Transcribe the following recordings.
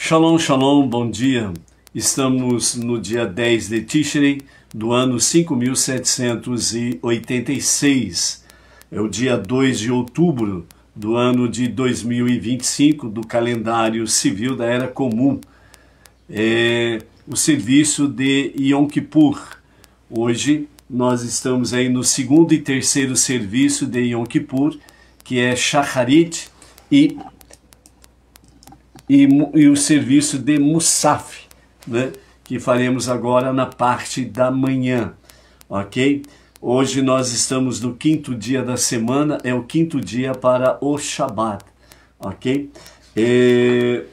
Shalom, shalom, bom dia. Estamos no dia 10 de Tishrei do ano 5786. É o dia 2 de outubro do ano de 2025 do calendário civil da Era Comum. É o serviço de Yom Kippur. Hoje nós estamos aí no segundo e terceiro serviço de Yom Kippur, que é Shacharit e o serviço de Musaf, né, que faremos agora na parte da manhã, ok? Hoje nós estamos no quinto dia da semana, é o quinto dia para o Shabat, ok? E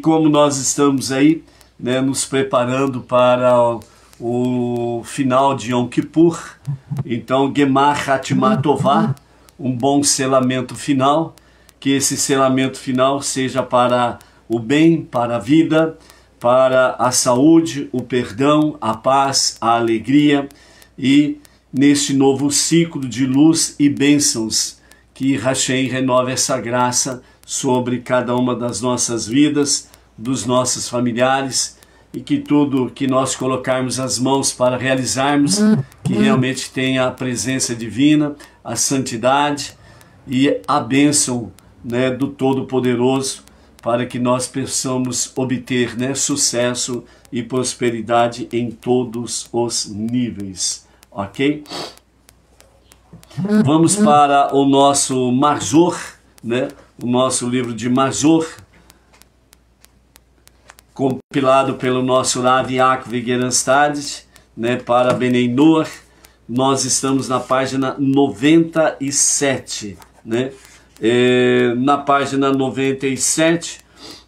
como nós estamos aí, né, nos preparando para o final de Yom Kippur, então Gemar Hatimah Tová, um bom selamento final, que esse selamento final seja para o bem, para a vida, para a saúde, o perdão, a paz, a alegria e neste novo ciclo de luz e bênçãos que Hashem renova essa graça sobre cada uma das nossas vidas, dos nossos familiares e que tudo que nós colocarmos as mãos para realizarmos, que realmente tenha a presença divina, a santidade e a bênção, né, do Todo-Poderoso, para que nós possamos obter, né, sucesso e prosperidade em todos os níveis, ok? Vamos para o nosso Mazor, né, o nosso livro de Mazor, compilado pelo nosso Rav Yaakov Geranstad, né, para Benei Noach. Nós estamos na página 97, né? Na página 97,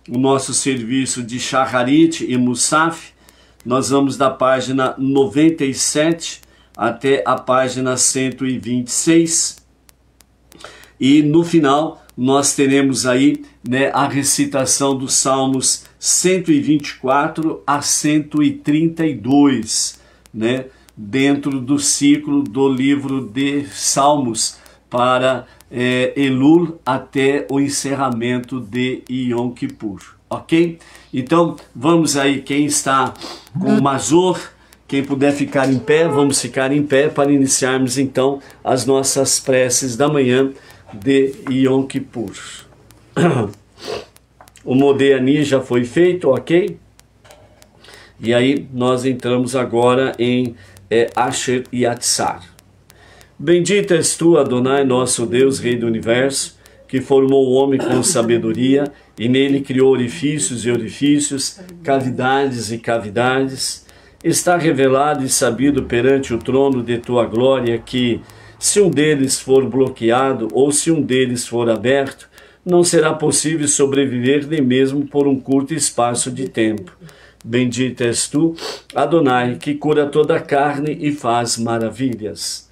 o nosso serviço de Shacharit e Musaf, nós vamos da página 97 até a página 126, e no final nós teremos aí, né, a recitação dos Salmos 124 a 132, né, dentro do ciclo do livro de Salmos para Elul até o encerramento de Yom Kippur, ok? Então vamos aí, quem está com o Mazor, quem puder ficar em pé, vamos ficar em pé para iniciarmos então as nossas preces da manhã de Yom Kippur. O Modéani já foi feito, ok? E aí nós entramos agora em Asher Yatzar. Bendito és tu, Adonai, nosso Deus, Rei do Universo, que formou o homem com sabedoria e nele criou orifícios e orifícios, cavidades e cavidades. Está revelado e sabido perante o trono de tua glória que, se um deles for bloqueado ou se um deles for aberto, não será possível sobreviver nem mesmo por um curto espaço de tempo. Bendito és tu, Adonai, que cura toda a carne e faz maravilhas.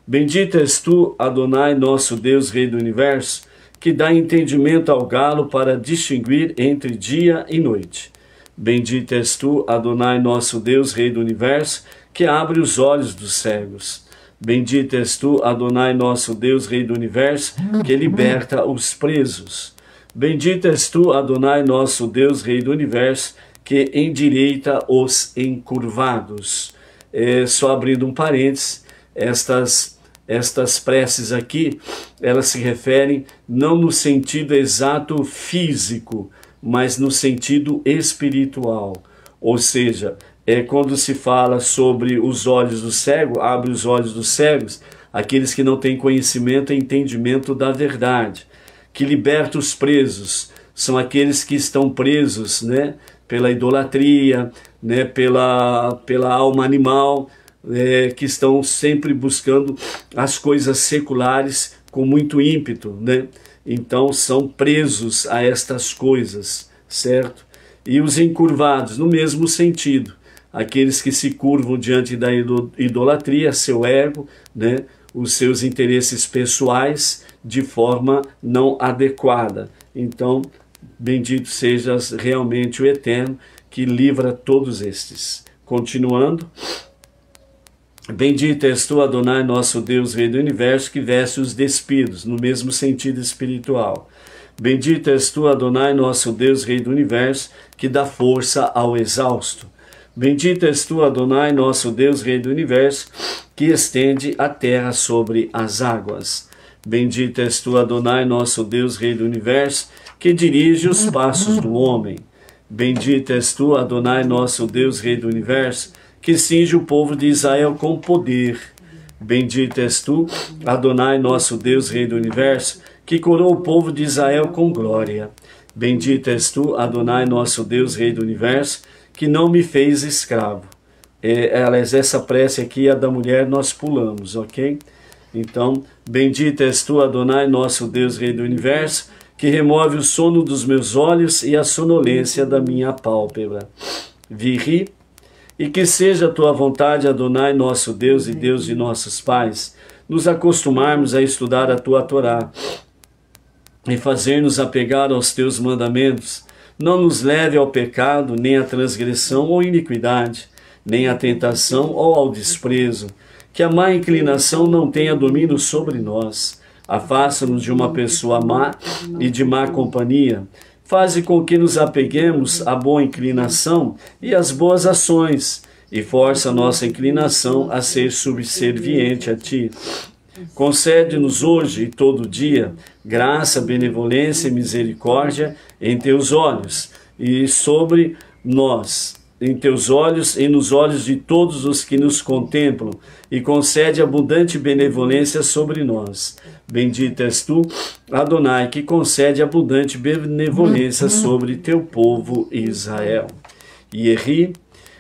Bendito és tu, Adonai, nosso Deus, Rei do Universo, que dá entendimento ao galo para distinguir entre dia e noite. Bendito és tu, Adonai, nosso Deus, Rei do Universo, que abre os olhos dos cegos. Bendito és tu, Adonai, nosso Deus, Rei do Universo, que liberta os presos. Bendito és tu, Adonai, nosso Deus, Rei do Universo, que endireita os encurvados. Só abrindo um parênteses, estas preces aqui, elas se referem não no sentido exato físico, mas no sentido espiritual. Ou seja, quando se fala sobre os olhos do cego, abre os olhos dos cegos, aqueles que não têm conhecimento e entendimento da verdade. Que liberta os presos, são aqueles que estão presos, né, pela idolatria, né, pela alma animal, que estão sempre buscando as coisas seculares com muito ímpeto, né? Então são presos a estas coisas, certo? E os encurvados, no mesmo sentido, aqueles que se curvam diante da idolatria, seu ego, né? Os seus interesses pessoais de forma não adequada. Então, bendito sejas realmente o Eterno que livra todos estes. Continuando. Bendito és tu, Adonai, nosso Deus, Rei do Universo, que veste os despidos, no mesmo sentido espiritual. Bendito és tu, Adonai, nosso Deus, Rei do Universo, que dá força ao exausto. Bendito és tu, Adonai, nosso Deus, Rei do Universo, que estende a terra sobre as águas. Bendito és tu, Adonai, nosso Deus, Rei do Universo, que dirige os passos do homem. Bendito és tu, Adonai, nosso Deus, Rei do Universo, que cinge o povo de Israel com poder. Bendito és tu, Adonai, nosso Deus, Rei do Universo, que coroa o povo de Israel com glória. Bendito és tu, Adonai, nosso Deus, Rei do Universo, que não me fez escravo. Essa prece aqui, a da mulher, nós pulamos, ok? Então, bendito és tu, Adonai, nosso Deus, Rei do Universo, que remove o sono dos meus olhos e a sonolência da minha pálpebra. Virri, e que seja a tua vontade, Adonai, nosso Deus e Deus de nossos pais, nos acostumarmos a estudar a tua Torá e fazer-nos apegar aos teus mandamentos. Não nos leve ao pecado, nem à transgressão ou iniquidade, nem à tentação ou ao desprezo. Que a má inclinação não tenha domínio sobre nós. Afasta-nos de uma pessoa má e de má companhia. Faze com que nos apeguemos à boa inclinação e às boas ações, e força a nossa inclinação a ser subserviente a Ti. Concede-nos hoje e todo dia graça, benevolência e misericórdia em Teus olhos e sobre nós, em Teus olhos e nos olhos de todos os que nos contemplam, e concede abundante benevolência sobre nós. Bendito és tu, Adonai, que concede abundante benevolência sobre teu povo Israel. Yeri,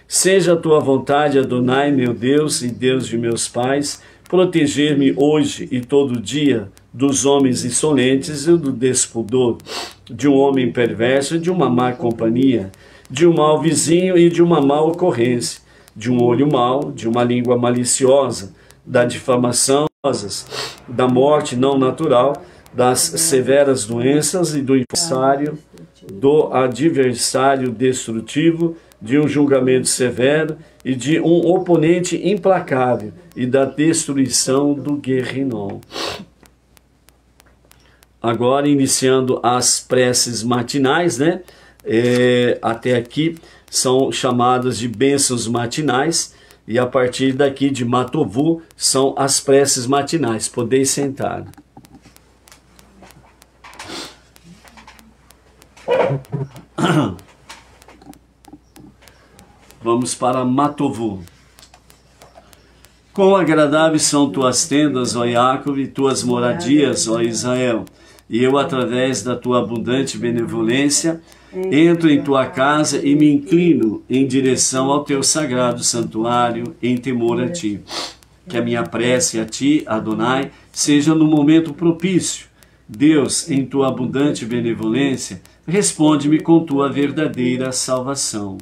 seja a tua vontade, Adonai, meu Deus e Deus de meus pais, proteger-me hoje e todo dia dos homens insolentes e do despudor, de um homem perverso e de uma má companhia, de um mau vizinho e de uma má ocorrência, de um olho mau, de uma língua maliciosa, da difamação, da morte não natural, das severas doenças e do adversário destrutivo, de um julgamento severo e de um oponente implacável e da destruição do Guerrinom. Agora, iniciando as preces matinais, né? Até aqui são chamadas de bênçãos matinais, e a partir daqui de Matovu são as preces matinais. Podeis sentar. Vamos para Matovu. Quão agradáveis são tuas tendas, ó Jacob, e tuas moradias, ó Israel. E eu, através da tua abundante benevolência, entro em tua casa e me inclino em direção ao teu sagrado santuário, em temor a ti. Que a minha prece a ti, Adonai, seja no momento propício. Deus, em tua abundante benevolência, responde-me com tua verdadeira salvação.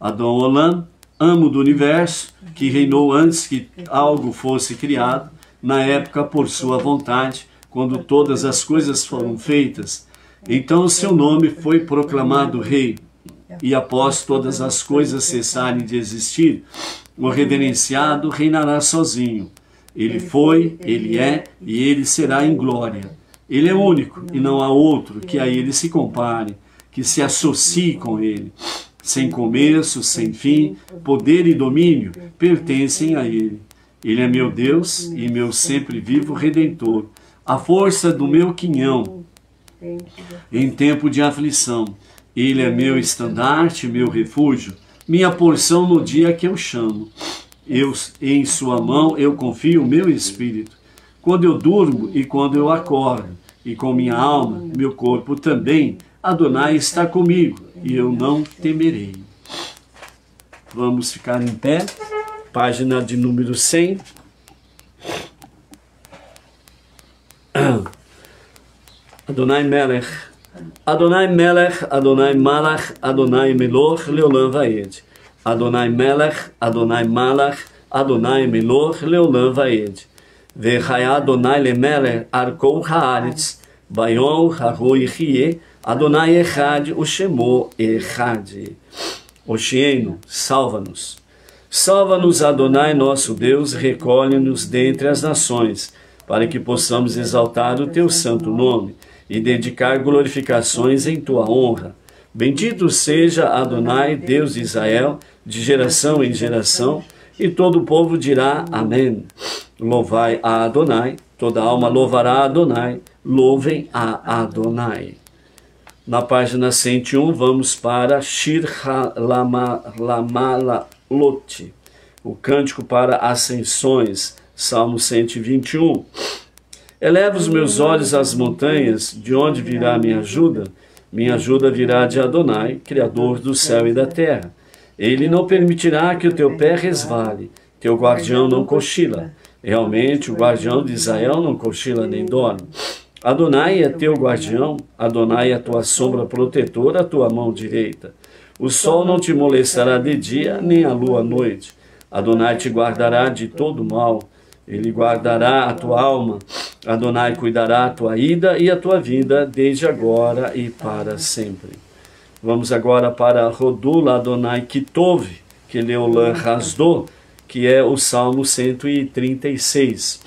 Adon Olam, amo do universo, que reinou antes que algo fosse criado, na época por sua vontade, quando todas as coisas foram feitas, então o seu nome foi proclamado rei, e após todas as coisas cessarem de existir, o reverenciado reinará sozinho. Ele foi, ele é e ele será em glória. Ele é único e não há outro que a ele se compare, que se associe com ele. Sem começo, sem fim, poder e domínio pertencem a ele. Ele é meu Deus e meu sempre vivo Redentor, a força do meu quinhão em tempo de aflição. Ele é meu estandarte, meu refúgio, minha porção no dia que eu chamo. Em sua mão eu confio o meu espírito, quando eu durmo e quando eu acordo, e com minha alma, meu corpo também, Adonai está comigo, e eu não temerei. Vamos ficar em pé, página de número 100. Adonai Melech, Adonai Melech, Adonai Malach, Adonai Melor, Leolam Vaed. Adonai Melech, Adonai Malach, Adonai Melor, Leolam Vaed. Vechaya Adonai Lemelech, Arkou Haaretz, Bayom Haru Yichie, Adonai Echad, Ushemo Echad. Oxieno, salva-nos. Salva-nos, Adonai, nosso Deus, recolhe-nos dentre as nações, para que possamos exaltar o teu santo nome e dedicar glorificações em tua honra. Bendito seja Adonai, Deus de Israel, de geração em geração, e todo o povo dirá Amém. Louvai a Adonai, toda alma louvará a Adonai, louvem a Adonai. Na página 101, vamos para Shir HaLamalot, o cântico para ascensões, Salmo 121. Eleva os meus olhos às montanhas, de onde virá minha ajuda? Minha ajuda virá de Adonai, Criador do céu e da terra. Ele não permitirá que o teu pé resvale, teu guardião não cochila. Realmente, o guardião de Israel não cochila nem dorme. Adonai é teu guardião, Adonai é a tua sombra protetora, a tua mão direita. O sol não te molestará de dia, nem a lua à noite. Adonai te guardará de todo mal. Ele guardará a tua alma. Adonai cuidará a tua ida e a tua vinda, desde agora e para sempre. Vamos agora para Rodula Adonai Kitov, que Leolan Rasdou, que é o Salmo 136.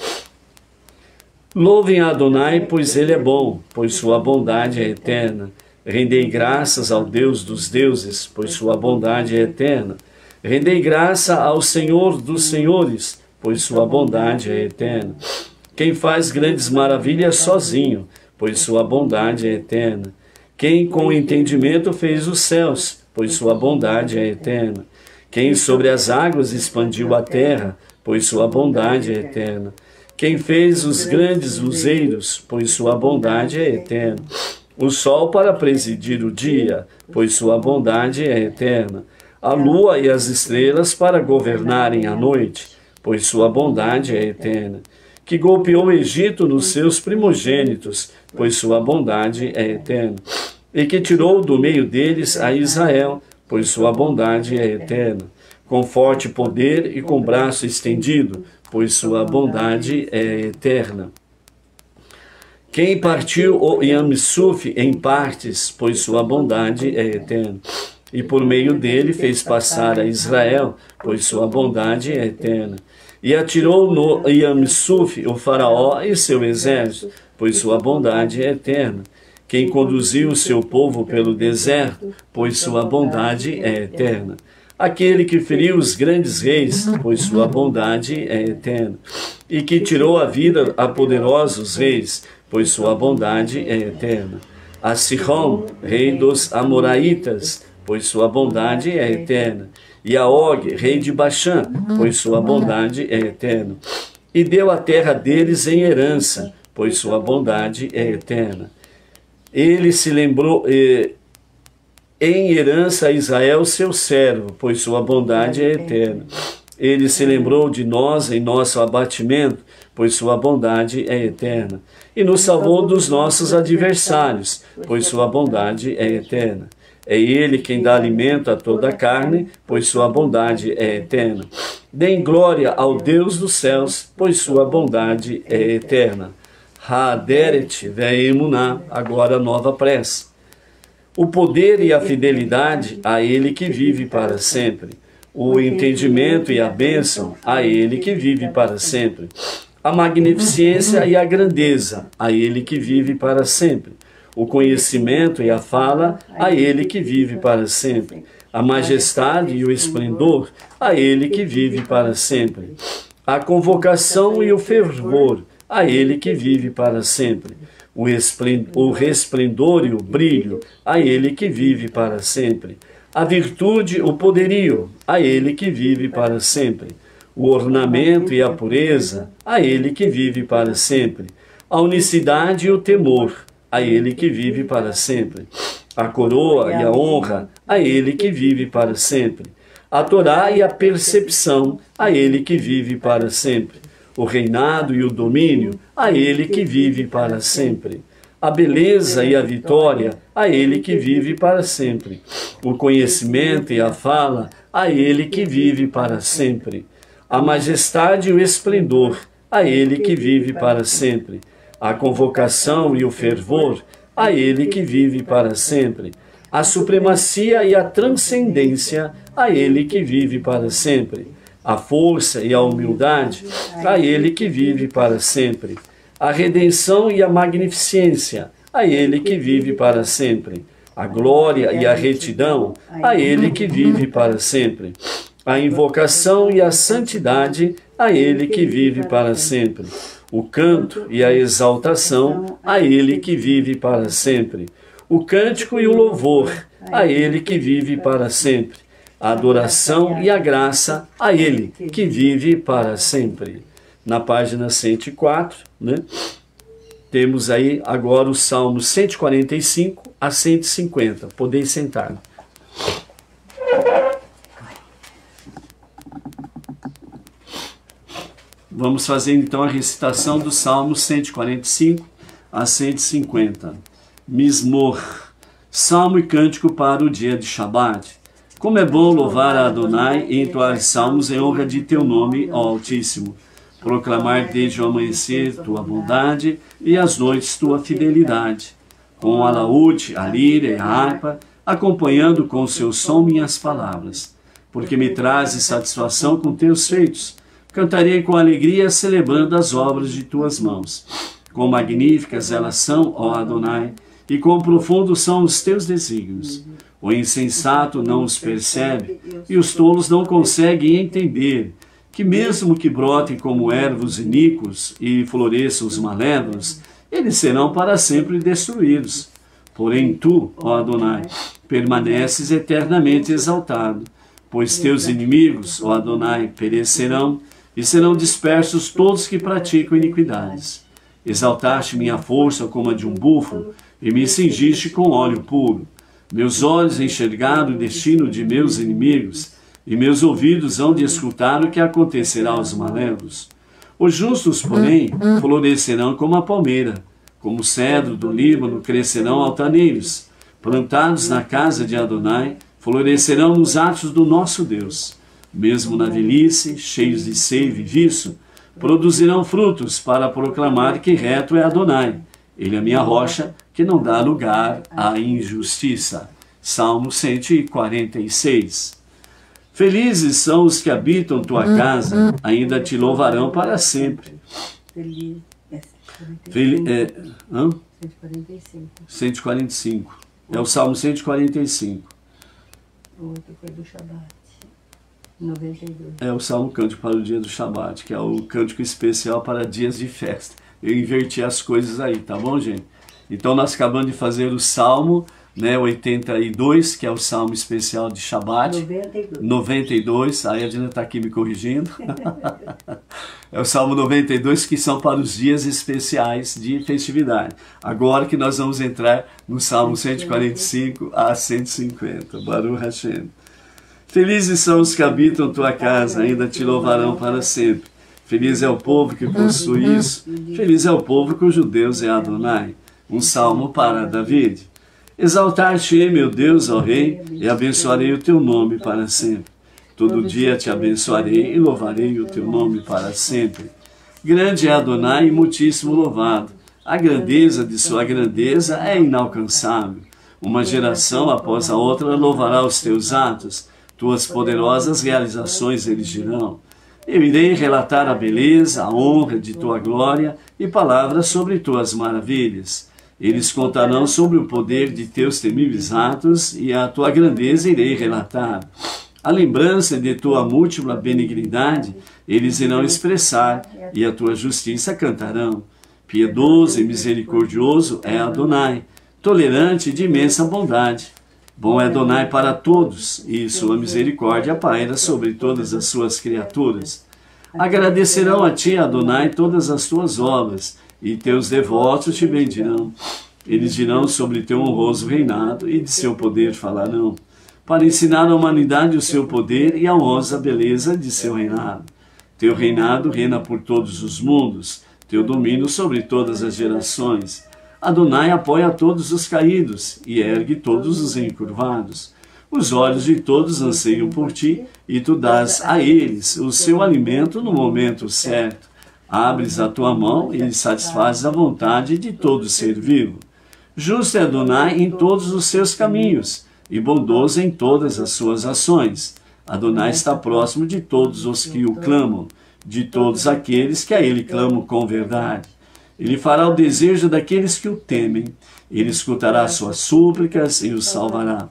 Louvem a Adonai, pois ele é bom, pois sua bondade é eterna. Rendei graças ao Deus dos deuses, pois sua bondade é eterna. Rendei graça ao Senhor dos senhores, pois sua bondade é eterna. Quem faz grandes maravilhas sozinho, pois sua bondade é eterna. Quem com entendimento fez os céus, pois sua bondade é eterna. Quem sobre as águas expandiu a terra, pois sua bondade é eterna. Quem fez os grandes luzeiros, pois sua bondade é eterna. O sol para presidir o dia, pois sua bondade é eterna. A lua e as estrelas para governarem a noite, pois sua bondade é eterna. Que golpeou o Egito nos seus primogênitos, pois sua bondade é eterna. E que tirou do meio deles a Israel, pois sua bondade é eterna. Com forte poder e com braço estendido, pois sua bondade é eterna. Quem partiu o Yam-Suf em partes, pois sua bondade é eterna. E por meio dele fez passar a Israel, pois sua bondade é eterna. E atirou no Yam-Suf o faraó e seu exército, pois sua bondade é eterna. Quem conduziu o seu povo pelo deserto, pois sua bondade é eterna. Aquele que feriu os grandes reis, pois sua bondade é eterna. E que tirou a vida a poderosos reis, pois sua bondade é eterna. A Sihon, rei dos Amoraitas, pois sua bondade é eterna. E a Og, rei de Baxã, pois sua bondade é eterna. E deu a terra deles em herança, pois sua bondade é eterna. Ele se lembrou em herança a Israel, seu servo, pois sua bondade é eterna. Ele se lembrou de nós em nosso abatimento, pois sua bondade é eterna. E nos salvou dos nossos adversários, pois sua bondade é eterna. É ele quem dá alimento a toda a carne, pois sua bondade é eterna. Deem glória ao Deus dos céus, pois sua bondade é eterna. Haderet ve'emuná, agora nova prece. O poder e a fidelidade a ele que vive para sempre. O entendimento e a bênção a ele que vive para sempre. A magnificência e a grandeza a ele que vive para sempre. O conhecimento e a fala a ele que vive para sempre. A majestade e o esplendor a ele que vive para sempre. A convocação e o fervor a ele que vive para sempre. O resplendor e o brilho a ele que vive para sempre. A virtude, o poderio a ele que vive para sempre. O ornamento e a pureza a ele que vive para sempre. A unicidade e o temor a ele que vive para sempre. A coroa e a honra a ele que vive para sempre. A Torá e a percepção a ele que vive para sempre. O reinado e o domínio a ele que vive para sempre. A beleza e a vitória a ele que vive para sempre. O conhecimento e a fala a ele que vive para sempre. A majestade e o esplendor a ele que vive para sempre. A convocação e o fervor a ele que vive para sempre. A supremacia e a transcendência a ele que vive para sempre. A força e a humildade a ele que vive para sempre. A redenção e a magnificência a Ele que vive para sempre. A glória e a retidão, a Ele que vive para sempre. A invocação e a santidade, a Ele que vive para sempre. O canto e a exaltação, a Ele que vive para sempre. O cântico e o louvor, a Ele que vive para sempre. A adoração e a graça, a Ele que vive para sempre. Na página 104, né? Temos aí agora o Salmo 145 a 150. Podeis sentar. Vamos fazer então a recitação do Salmo 145 a 150. Mismor, salmo e cântico para o dia de Shabat. Como é bom louvar a Adonai e entoar salmos em honra de teu nome, ó Altíssimo. Proclamar desde o amanhecer tua bondade e às noites tua fidelidade. Com o alaúde, a lira e a harpa, acompanhando com o seu som minhas palavras. Porque me trazes satisfação com teus feitos. Cantarei com alegria, celebrando as obras de tuas mãos. Quão magníficas elas são, ó Adonai, e quão profundos são os teus desígnios. O insensato não os percebe, e os tolos não conseguem entender, que mesmo que brotem como ervos iníquos e floresçam os malévolos, eles serão para sempre destruídos. Porém tu, ó Adonai, permaneces eternamente exaltado, pois teus inimigos, ó Adonai, perecerão, e serão dispersos todos que praticam iniquidades. Exaltaste minha força como a de um búfalo, e me cingiste com óleo puro. Meus olhos enxergaram o destino de meus inimigos, e meus ouvidos hão de escutar o que acontecerá aos malévolos. Os justos, porém, florescerão como a palmeira, como o cedro do Líbano crescerão altaneiros. Plantados na casa de Adonai, florescerão nos atos do nosso Deus. Mesmo na velhice, cheios de seiva e viço, produzirão frutos para proclamar que reto é Adonai. Ele é minha rocha, que não dá lugar à injustiça. Salmo 146. Felizes são os que habitam tua casa, ainda te louvarão para sempre. Feliz. 145. 145. É o Salmo 145. O outro foi do Shabat. 92. É o Salmo Cântico para o dia do Shabat, que é o cântico especial para dias de festa. Eu inverti as coisas aí, tá bom, gente? Então nós acabamos de fazer o Salmo, né, 82, que é o Salmo especial de Shabat. 92, aí a Dina está aqui me corrigindo. É o Salmo 92, que são para os dias especiais de festividade. Agora que nós vamos entrar no Salmo 145 a 150. Baruch Hashem. Felizes são os que habitam tua casa, ainda te louvarão para sempre. Feliz é o povo que possui isso. Feliz é o povo cujo Deus é Adonai. Um salmo para David. Exaltar-te-ei, meu Deus, ó Rei, e abençoarei o teu nome para sempre. Todo dia te abençoarei e louvarei o teu nome para sempre. Grande é Adonai e muitíssimo louvado. A grandeza de sua grandeza é inalcançável. Uma geração após a outra louvará os teus atos. Tuas poderosas realizações eles dirão. Eu irei relatar a beleza, a honra de tua glória e palavras sobre tuas maravilhas. Eles contarão sobre o poder de teus temíveis atos e a tua grandeza irei relatar. A lembrança de tua múltipla benignidade eles irão expressar e a tua justiça cantarão. Piedoso e misericordioso é Adonai, tolerante e de imensa bondade. Bom é Adonai para todos, e sua misericórdia paira sobre todas as suas criaturas. Agradecerão a ti, Adonai, todas as tuas obras, e teus devotos te bendirão. Eles dirão sobre teu honroso reinado, e de seu poder falarão, para ensinar à humanidade o seu poder e a honrosa beleza de seu reinado. Teu reinado reina por todos os mundos, teu domínio sobre todas as gerações. Adonai apoia todos os caídos e ergue todos os encurvados. Os olhos de todos anseiam por ti, e tu dás a eles o seu alimento no momento certo. Abres a tua mão e lhes satisfazes a vontade de todo ser vivo. Justo é Adonai em todos os seus caminhos, e bondoso em todas as suas ações. Adonai está próximo de todos os que o clamam, de todos aqueles que a ele clamam com verdade. Ele fará o desejo daqueles que o temem, Ele escutará suas súplicas e os salvará.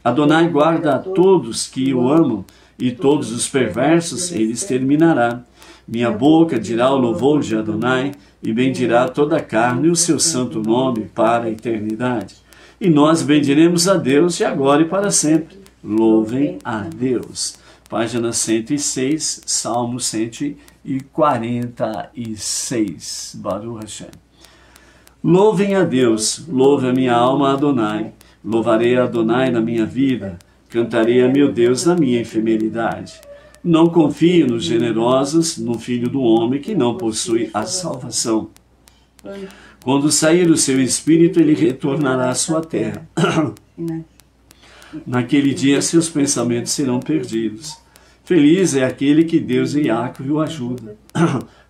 Adonai guarda a todos que o amam, e todos os perversos ele exterminará. Minha boca dirá o louvor de Adonai, e bendirá toda a carne o seu santo nome para a eternidade. E nós bendiremos a Deus de agora e para sempre. Louvem a Deus. Página 106, Salmo 146. Baruch Hashem. Louvem a Deus, louve a minha alma a Adonai. Louvarei a Adonai na minha vida, cantarei a meu Deus na minha enfermidade. Não confio nos generosos, no filho do homem que não possui a salvação. Quando sair o seu espírito, ele retornará à sua terra. Naquele dia, seus pensamentos serão perdidos. Feliz é aquele que Deus e Iacove o ajuda.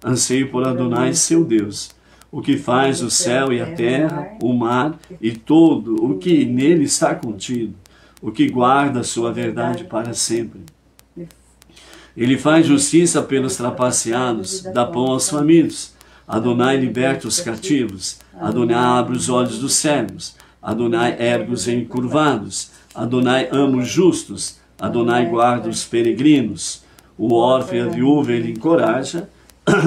Anseio por Adonai, seu Deus, o que faz o céu e a terra, o mar e todo o que nele está contido, o que guarda a sua verdade para sempre. Ele faz justiça pelos trapaceados, dá pão aos famintos. Adonai liberta os cativos. Adonai abre os olhos dos cegos. Adonai ergue os encurvados. Adonai ama os justos. Adonai guarda os peregrinos. O órfão e a viúva ele encoraja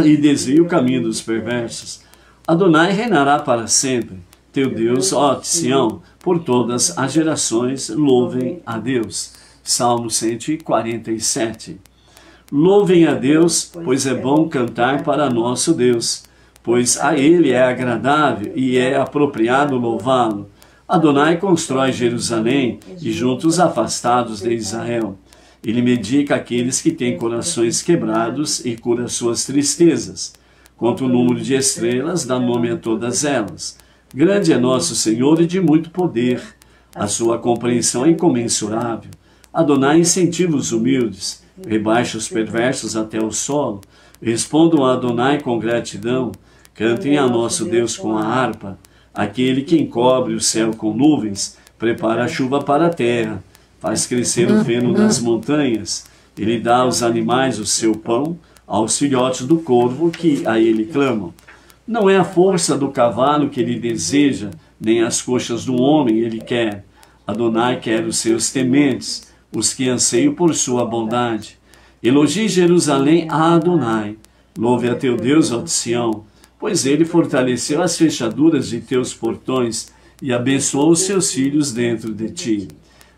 e desvia o caminho dos perversos. Adonai reinará para sempre. Teu Deus, ó Sião, por todas as gerações, louvem a Deus. Salmo 147. Louvem a Deus, pois é bom cantar para nosso Deus, pois a Ele é agradável e é apropriado louvá-lo. Adonai constrói Jerusalém e junta os afastados de Israel. Ele medica aqueles que têm corações quebrados e cura suas tristezas. Quanto o número de estrelas, dá nome a todas elas. Grande é nosso Senhor e de muito poder. A sua compreensão é incomensurável. Adonai incentiva os humildes, rebaixa os perversos até o solo. Respondam a Adonai com gratidão. Cantem a nosso Deus com a harpa. Aquele que encobre o céu com nuvens, prepara a chuva para a terra, faz crescer o feno das montanhas. Ele dá aos animais o seu pão, aos filhotes do corvo que a ele clamam. Não é a força do cavalo que ele deseja, nem as coxas do homem ele quer. Adonai quer os seus tementes, os que anseiam por sua bondade. Elogie Jerusalém a Adonai. Louve a teu Deus, ó Sião, pois ele fortaleceu as fechaduras de teus portões e abençoou os seus filhos dentro de ti.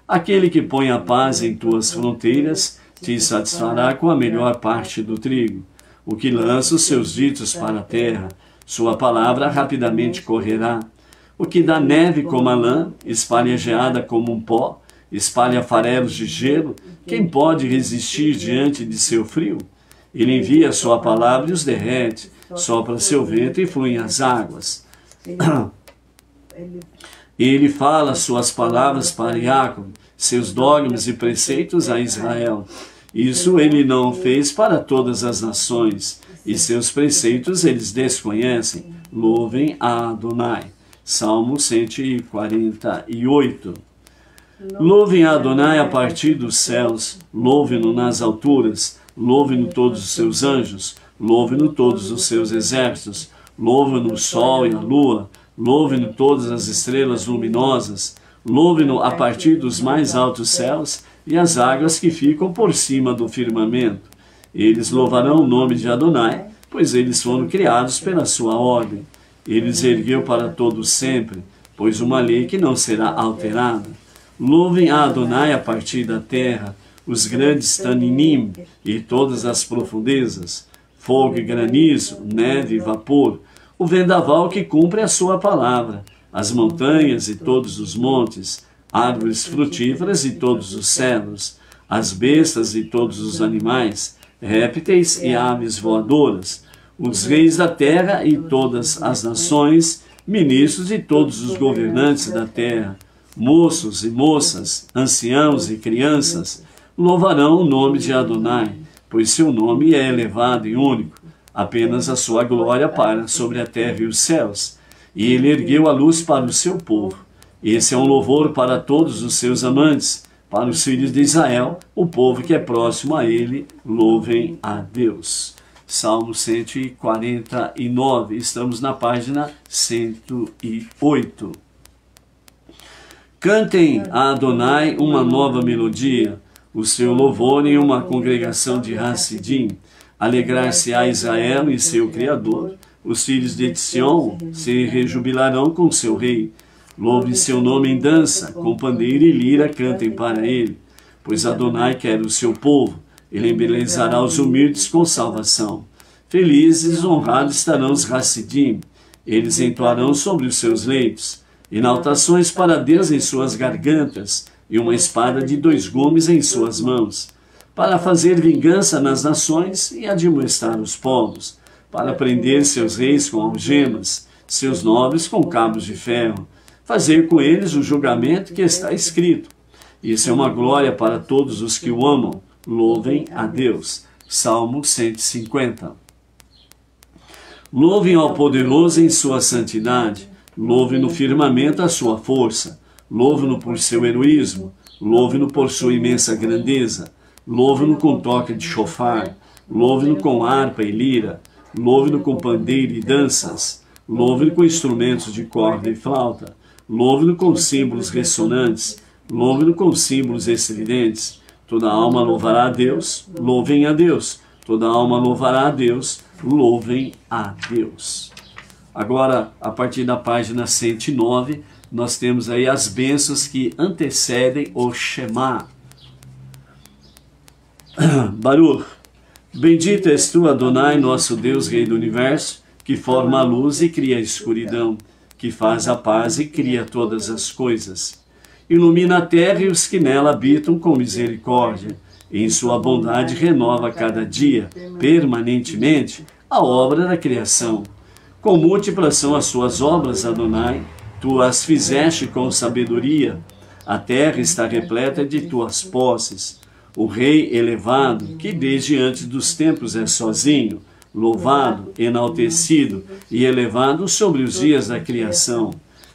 Aquele que põe a paz em tuas fronteiras te satisfará com a melhor parte do trigo. O que lança os seus ditos para a terra, sua palavra rapidamente correrá. O que dá neve como a lã, espalha geada como um pó, espalha farelos de gelo, quem pode resistir diante de seu frio? Ele envia sua palavra e os derrete, sopra seu vento e fluem as águas. Ele fala suas palavras para Iacove, seus dogmas e preceitos a Israel. Isso ele não fez para todas as nações, e seus preceitos eles desconhecem. Louvem a Adonai. Salmo 148. Louvem a Adonai a partir dos céus, louvem-no nas alturas, louvem-no todos os seus anjos, louvem-no todos os seus exércitos, louvem-no o sol e a lua, louvem-no todas as estrelas luminosas, louvem-no a partir dos mais altos céus e as águas que ficam por cima do firmamento. Eles louvarão o nome de Adonai, pois eles foram criados pela sua ordem. Ele os ergueu para todos sempre, pois uma lei que não será alterada. Louvem a Adonai a partir da terra, os grandes taninim e todas as profundezas, fogo e granizo, neve e vapor, o vendaval que cumpre a sua palavra, as montanhas e todos os montes, árvores frutíferas e todos os cedros, as bestas e todos os animais, répteis e aves voadoras, os reis da terra e todas as nações, ministros e todos os governantes da terra, moços e moças, anciãos e crianças, louvarão o nome de Adonai, pois seu nome é elevado e único, apenas a sua glória para sobre a terra e os céus, e ele ergueu a luz para o seu povo. Esse é um louvor para todos os seus amantes, para os filhos de Israel, o povo que é próximo a ele, louvem a Deus. Salmo 149, estamos na página 108. Cantem a Adonai uma nova melodia, o seu louvor em uma congregação de Hassidim. Alegrar-se-á Israel e seu Criador. Os filhos de Sion se rejubilarão com seu rei. Louve seu nome em dança, com pandeiro e lira cantem para ele. Pois Adonai quer o seu povo, ele embelezará os humildes com salvação. Felizes, honrados estarão os Hassidim, eles entoarão sobre os seus leitos. Inaltações para Deus em suas gargantas, e uma espada de 2 gumes em suas mãos, para fazer vingança nas nações e admoestar os povos, para prender seus reis com algemas, seus nobres com cabos de ferro, fazer com eles o julgamento que está escrito. Isso é uma glória para todos os que o amam. Louvem a Deus. Salmo 150. Louvem ao poderoso em sua santidade. Louve no firmamento a sua força. Louve-no por seu heroísmo. Louve-no por sua imensa grandeza. Louve-no com toque de chofar. Louve-no com harpa e lira. Louve-no com pandeiro e danças. Louve-no com instrumentos de corda e flauta. Louve-no com símbolos ressonantes. Louve-no com símbolos estridentes. Toda alma louvará a Deus. Louvem a Deus. Toda alma louvará a Deus. Louvem a Deus. Agora, a partir da página 109, nós temos aí as bênçãos que antecedem o Shema. Baruch. Bendito és tu, Adonai, nosso Deus, Rei do Universo, que forma a luz e cria a escuridão, que faz a paz e cria todas as coisas. Ilumina a terra e os que nela habitam com misericórdia. E em sua bondade renova cada dia, permanentemente, a obra da criação. Com múltiplas são as suas obras, Adonai. Tu as fizeste com sabedoria. A terra está repleta de tuas posses. O Rei elevado, que desde antes dos tempos é sozinho, louvado, enaltecido e elevado sobre os dias da criação.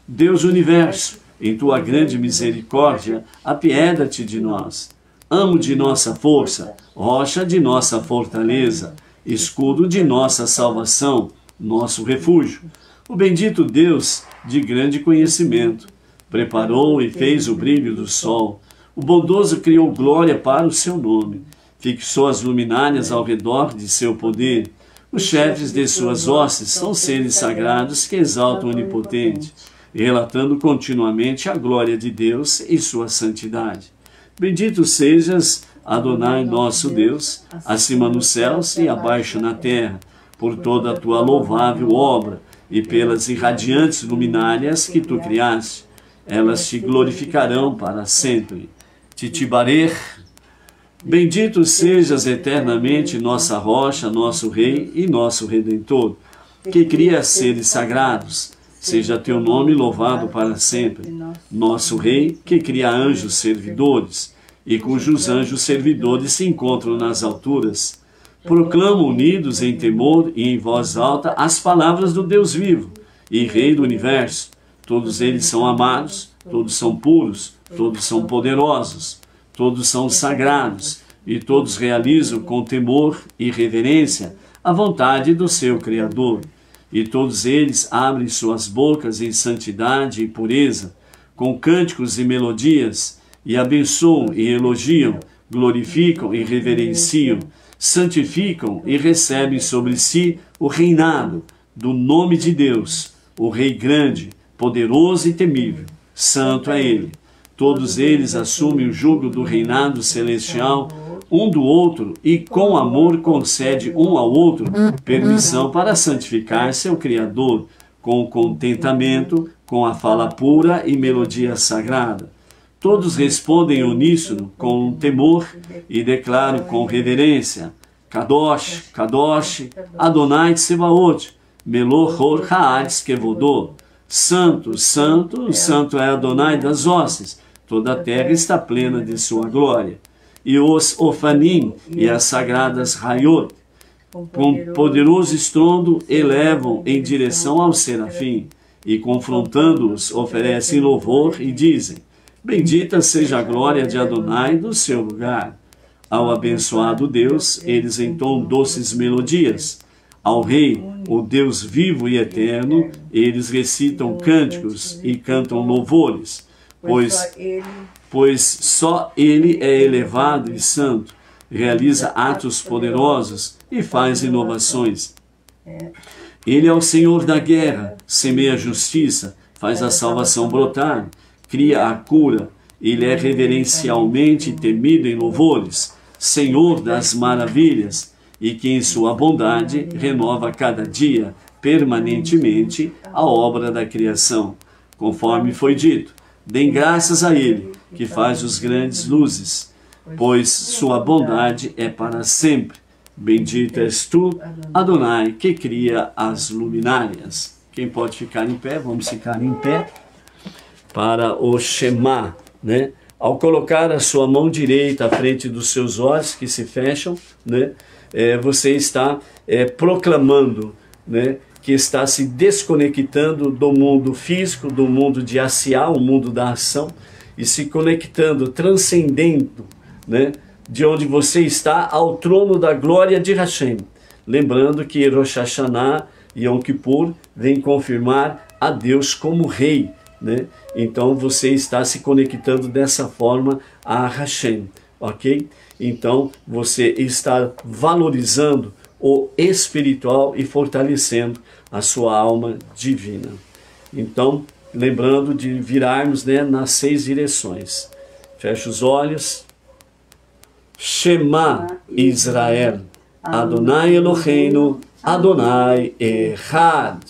Deus Universo, em tua grande misericórdia, apieda-te de nós. Amo de nossa força, rocha de nossa fortaleza, escudo de nossa salvação, nosso refúgio. O bendito Deus de grande conhecimento, preparou e fez o brilho do sol. O bondoso criou glória para o seu nome, fixou as luminárias ao redor de seu poder. Os chefes de suas hostes são seres sagrados que exaltam o Onipotente, relatando continuamente a glória de Deus e sua santidade. Bendito sejas, Adonai nosso Deus, acima nos céus e abaixo na terra, por toda a tua louvável obra e pelas irradiantes luminárias que tu criaste. Elas te glorificarão para sempre. Titibarer. Bendito sejas eternamente nossa rocha, nosso Rei e nosso Redentor, que cria seres sagrados. Seja teu nome louvado para sempre. Nosso Rei, que cria anjos servidores, e cujos anjos servidores se encontram nas alturas. Proclamam unidos em temor e em voz alta as palavras do Deus vivo e Rei do Universo. Todos eles são amados, todos são puros, todos são poderosos, todos são sagrados, e todos realizam com temor e reverência a vontade do seu Criador. E todos eles abrem suas bocas em santidade e pureza, com cânticos e melodias, e abençoam e elogiam, glorificam e reverenciam, santificam e recebem sobre si o reinado do nome de Deus, o Rei grande, poderoso e temível. Santo é Ele. Todos eles assumem o jugo do reinado celestial um do outro e com amor concede um ao outro permissão para santificar seu Criador, com contentamento, com a fala pura e melodia sagrada. Todos respondem uníssono com temor e declaram com reverência: Kadosh, Kadosh, Adonai Tsebaot, Melor Haaretz Kevodô. Santo, Santo, Santo é Adonai das hostes, toda a terra está plena de sua glória. E os Ofanim e as sagradas Raiot, com poderoso estrondo, elevam em direção ao serafim, e confrontando-os, oferecem louvor e dizem: Bendita seja a glória de Adonai do seu lugar. Ao abençoado Deus, eles entoam doces melodias. Ao Rei, o Deus vivo e eterno, eles recitam cânticos e cantam louvores. pois só Ele é elevado e santo, realiza atos poderosos e faz inovações. Ele é o Senhor da guerra, semeia a justiça, faz a salvação brotar, cria a cura. Ele é reverencialmente temido em louvores, Senhor das maravilhas, e que em sua bondade renova cada dia, permanentemente, a obra da criação. Conforme foi dito, deem graças a Ele, que faz os grandes luzes, pois sua bondade é para sempre. Bendito és tu, Adonai, que cria as luminárias. Quem pode ficar em pé? Vamos ficar em pé para o Shema, né? Ao colocar a sua mão direita à frente dos seus olhos, que se fecham, né? Você está proclamando, né? Que está se desconectando do mundo físico, do mundo de Asiá, o mundo da ação, e se conectando, transcendendo, né? De onde você está ao trono da glória de Hashem. Lembrando que Rosh Hashanah e Yom Kippur vem confirmar a Deus como Rei, né? Então você está se conectando dessa forma a Hashem, ok? Então você está valorizando o espiritual e fortalecendo a sua alma divina. Então, lembrando de virarmos, né, nas 6 direções. Fecha os olhos. Shema Israel, Adonai Eloheinu, Adonai Echad.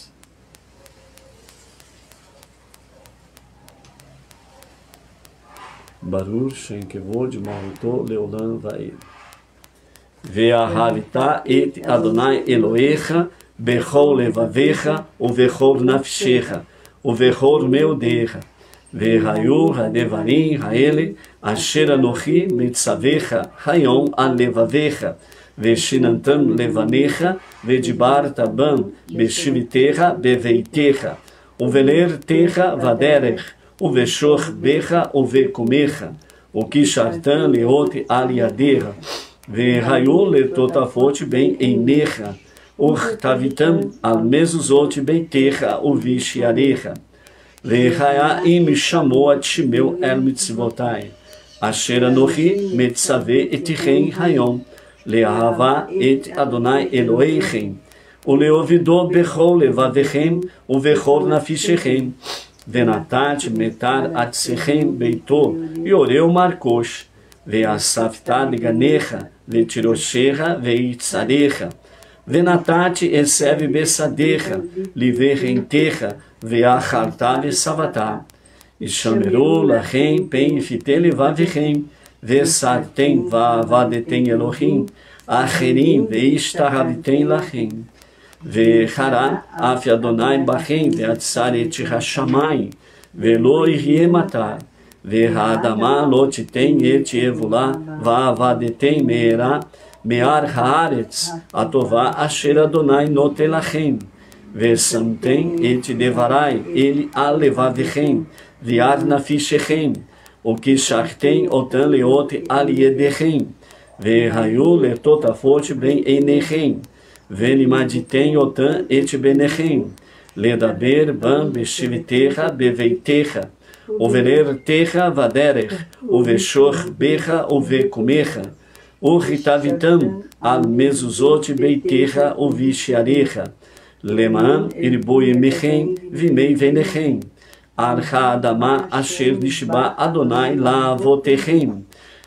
Baruch Shem Kevod Malto Leolam Vaed. Ve'ahavita et Adonai Elohecha bechol levavecha uvechol nafshecha uvechol meodecha ve'hayu hadevarim haele asher anochi mitzavecha hayom al levavecha ve'shinantam levanecha ve'dibarta bam beshivitecha beveitecha uvelertecha vaderech uveshor becha uvecomecha ukishartan leote aliadecha ve'hayu letotafot ben einecha Urtavitam al mezuzot beitecha uvishiarecha. Ve'chaya im shamoat shimeu el mitzvotai. Asher anochi metzave etichem hayom. Le'ahava et Adonai Elohechem. Uleovido bechol levavechem uvechol nafishechem. Venatat metar atzechem beito. Yoreu markosh. Ve'asafta liganecha. Ve'tiroshecha ve'itzarecha. Venatati eseve besadecha, liverrentecha, veacharta vesavatá. E chamerou lachem, pen fitele vavechem, vesartem vavadetem Elohim, acherim veishtahavitem lachem. Vechará af Adonai bachem, veatzar et hashamayim, velo iriematar. Ve'adamá lotitem et evulá, vavadetem meerá, Me'ar haaretz, atová asher Adonai notelachem, ve'samtem et devarai, ele alevavechem, viar nafishechem, o que shartem otan leote aliedechem, ve'hayu letotafot ben enechem, ve'limaditem otan et benechem, ledaber bam beshivitecha beveitecha, overertecha vaderech, uveshor becha uvecomecha, Uritavitam al mezuzot beitecha uvishiarecha. Leman irboemechem vimei venechem. Archa adama asher nishba Adonai lavotechem.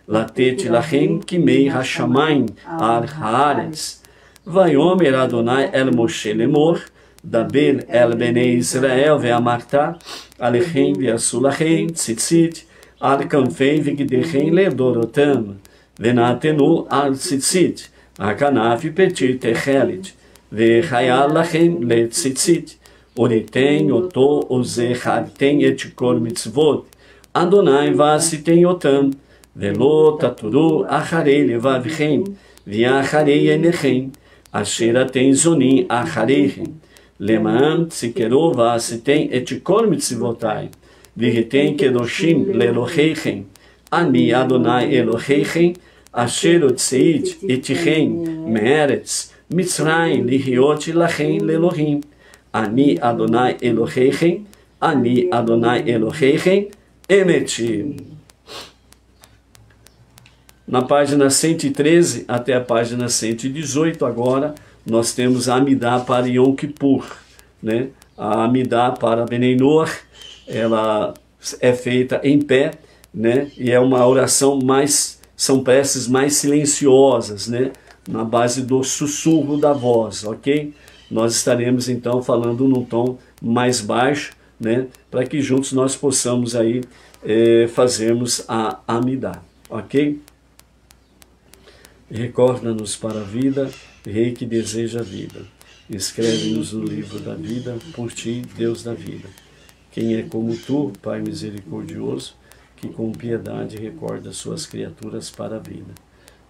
Latet lachem kimei hashamayim ar haaretz. Vayomer Adonai el Moshe lemor. Daber el bnei Israel ve'amarta. Alechem ve'asulachem tzitzit. Ar kamfei vigdechem ledorotam. Venatenu al tzitzit, akanaf petit echelit, ve'chayal lachem le tzitzit, onitem oto ozechartem et kol mitzvot, Adonai vasitem otam, velo taturu acharei levavchem, viacharei enechem, asher atem zonim achareichem, leman tzikero vasitem et kol mitzvotai, vihitem kedoshim leloheichem, Ani Adonai Elohechem, Asher Otzeit Etichem, Meretz, Mitzrayim, Lihiot Lachem Lelohim. Ani Adonai Elohechem, Ani Adonai Elohechem, Emeti. Na página 113 até a página 118, agora, nós temos a Amidá para Yom Kippur, né? A Amidá para Beneinor, ela é feita em pé, né? E é uma oração mais, são preces mais silenciosas, né? Na base do sussurro da voz, ok? Nós estaremos então falando num tom mais baixo, né? Para que juntos nós possamos aí fazermos a Amidá, ok? Recorda-nos para a vida, Rei que deseja a vida. Escreve-nos no livro da vida, por ti, Deus da vida. Quem é como tu, Pai misericordioso, que com piedade recorda suas criaturas para a vida.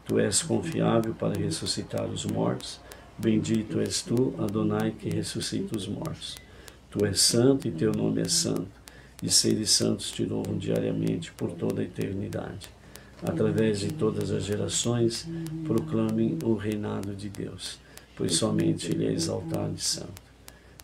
Tu és confiável para ressuscitar os mortos. Bendito és tu, Adonai, que ressuscita os mortos. Tu és santo e teu nome é santo. E seres santos te louvam diariamente por toda a eternidade. Através de todas as gerações, proclamem o reinado de Deus, pois somente Ele é exaltado e santo.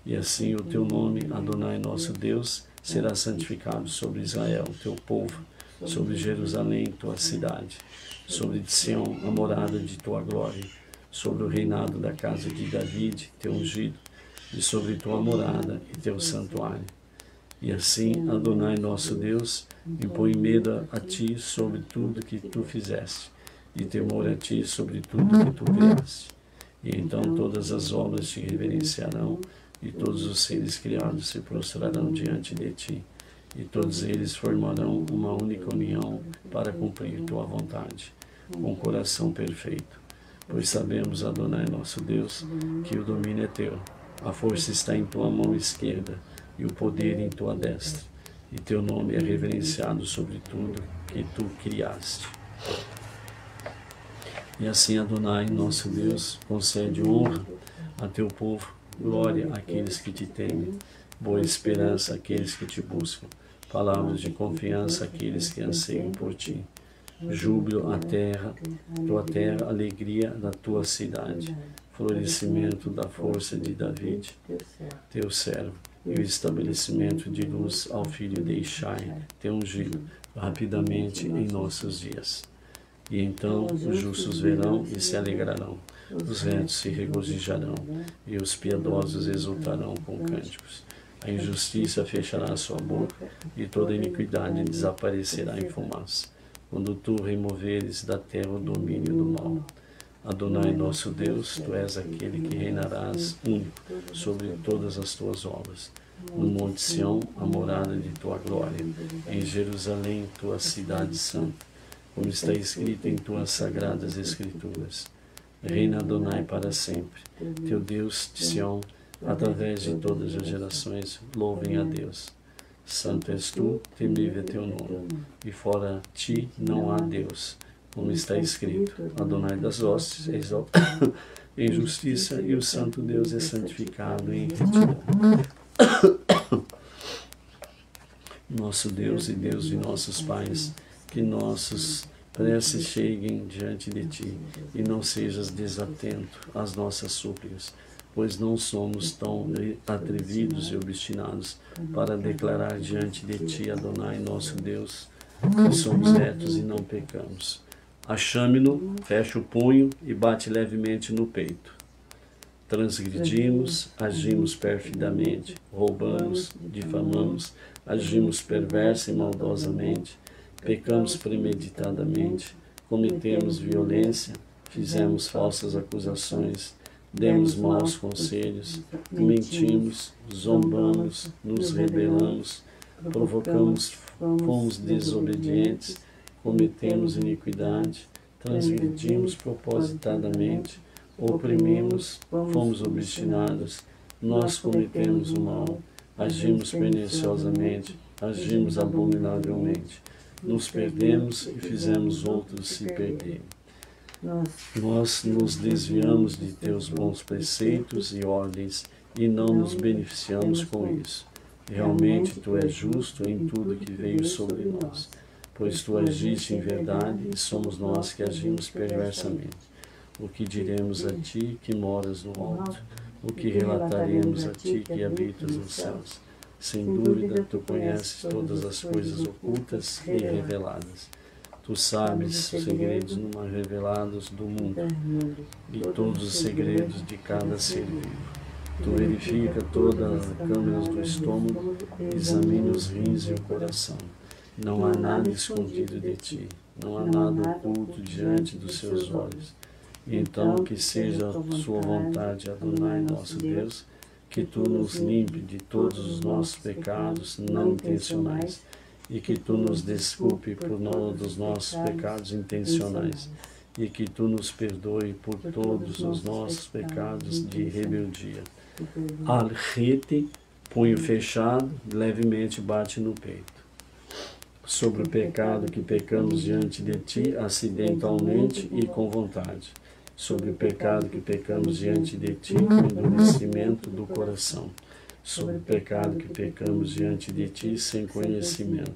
E assim o teu nome, Adonai nosso Deus, será santificado sobre Israel, teu povo, sobre Jerusalém, tua cidade, sobre Sião, a morada de tua glória, sobre o reinado da casa de David, teu ungido, e sobre tua morada e teu santuário. E assim, Adonai nosso Deus, impõe medo a ti sobre tudo que tu fizeste, e temor a ti sobre tudo que tu criaste. E então todas as obras te reverenciarão, e todos os seres criados se prostrarão diante de ti, e todos eles formarão uma única união para cumprir tua vontade, com coração perfeito. Pois sabemos, Adonai nosso Deus, que o domínio é teu, a força está em tua mão esquerda, e o poder em tua destra, e teu nome é reverenciado sobre tudo que tu criaste. E assim, Adonai, nosso Deus, concede honra a teu povo, glória àqueles que te temem, boa esperança àqueles que te buscam, palavras de confiança àqueles que anseiam por ti, júbilo à terra, tua terra, alegria da tua cidade, florescimento da força de David, teu servo, e o estabelecimento de luz ao filho de Ishai, teu ungido, rapidamente em nossos dias. E então os justos verão e se alegrarão, os retos se regozijarão, e os piedosos exultarão com cânticos. A injustiça fechará a sua boca, e toda iniquidade desaparecerá em fumaça, quando tu removeres da terra o domínio do mal. Adonai nosso Deus, tu és aquele que reinarás único sobre todas as tuas obras. No Monte Sião, a morada de tua glória, em Jerusalém, tua cidade santa, como está escrito em tuas sagradas escrituras. Reina Adonai para sempre, teu Deus de Sião, através de todas as gerações, louvem a Deus. Santo és tu, temível é teu nome, e fora ti não há Deus. Como está escrito, Adonai das hostes é exaltado em justiça, e o santo Deus é santificado em retidão. Nosso Deus e Deus de nossos pais, que nossos preces cheguem diante de ti, e não sejas desatento às nossas súplicas, pois não somos tão atrevidos e obstinados para declarar diante de ti, Adonai nosso Deus, que somos retos e não pecamos. Achame-no, fecha o punho e bate levemente no peito. Transgredimos, agimos perfidamente, roubamos, difamamos, agimos perversa e maldosamente, pecamos premeditadamente, cometemos violência, fizemos falsas acusações, demos maus conselhos, mentimos, zombamos, nos rebelamos, provocamos, fomos desobedientes, cometemos iniquidade, transgredimos propositadamente, oprimimos, fomos obstinados, nós cometemos o mal, agimos perniciosamente, agimos abominavelmente, nos perdemos e fizemos outros se perderem. Nós nos desviamos de teus bons preceitos e ordens e não nos beneficiamos com isso. Realmente tu és justo em tudo que veio sobre nós, pois tu agiste em verdade e somos nós que agimos perversamente. O que diremos a ti que moras no alto? O que relataremos a ti que habitas nos céus? Sem dúvida, tu conheces todas as coisas ocultas e reveladas. Tu sabes os segredos não revelados do mundo e todos os segredos de cada ser vivo. Tu verifica todas as câmaras do estômago, examina os rins e o coração. Não há nada escondido de ti, não há nada oculto diante dos seus olhos. E então que seja a sua vontade, Adonai, nosso Deus, que tu nos limpe de todos os nossos pecados não intencionais e que tu nos desculpe por todos os nossos pecados intencionais e que tu nos perdoe por todos os nossos pecados de rebeldia. Al-Rite, punho fechado, levemente bate no peito. Sobre o pecado que pecamos diante de ti, acidentalmente e com vontade. Sobre o pecado que pecamos diante de ti, com endurecimento do coração. Sobre o pecado que pecamos diante de ti, sem conhecimento.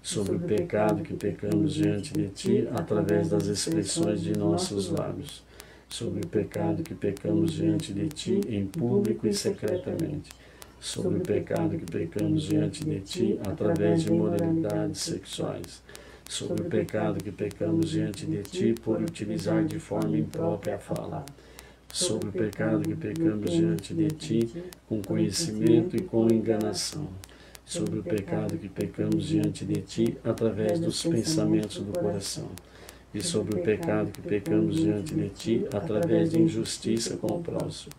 Sobre o pecado que pecamos diante de ti, através das expressões de nossos lábios. Sobre o pecado que pecamos diante de ti, em público e secretamente. Sobre o pecado que pecamos diante de ti, através de imoralidades sexuais. Sobre o pecado que pecamos diante de ti, por utilizar de forma imprópria a fala. Sobre o pecado que pecamos diante de ti, com conhecimento e com enganação. Sobre o pecado que pecamos diante de ti, através dos pensamentos do coração. E sobre o pecado que pecamos diante de ti, através de injustiça com o próximo.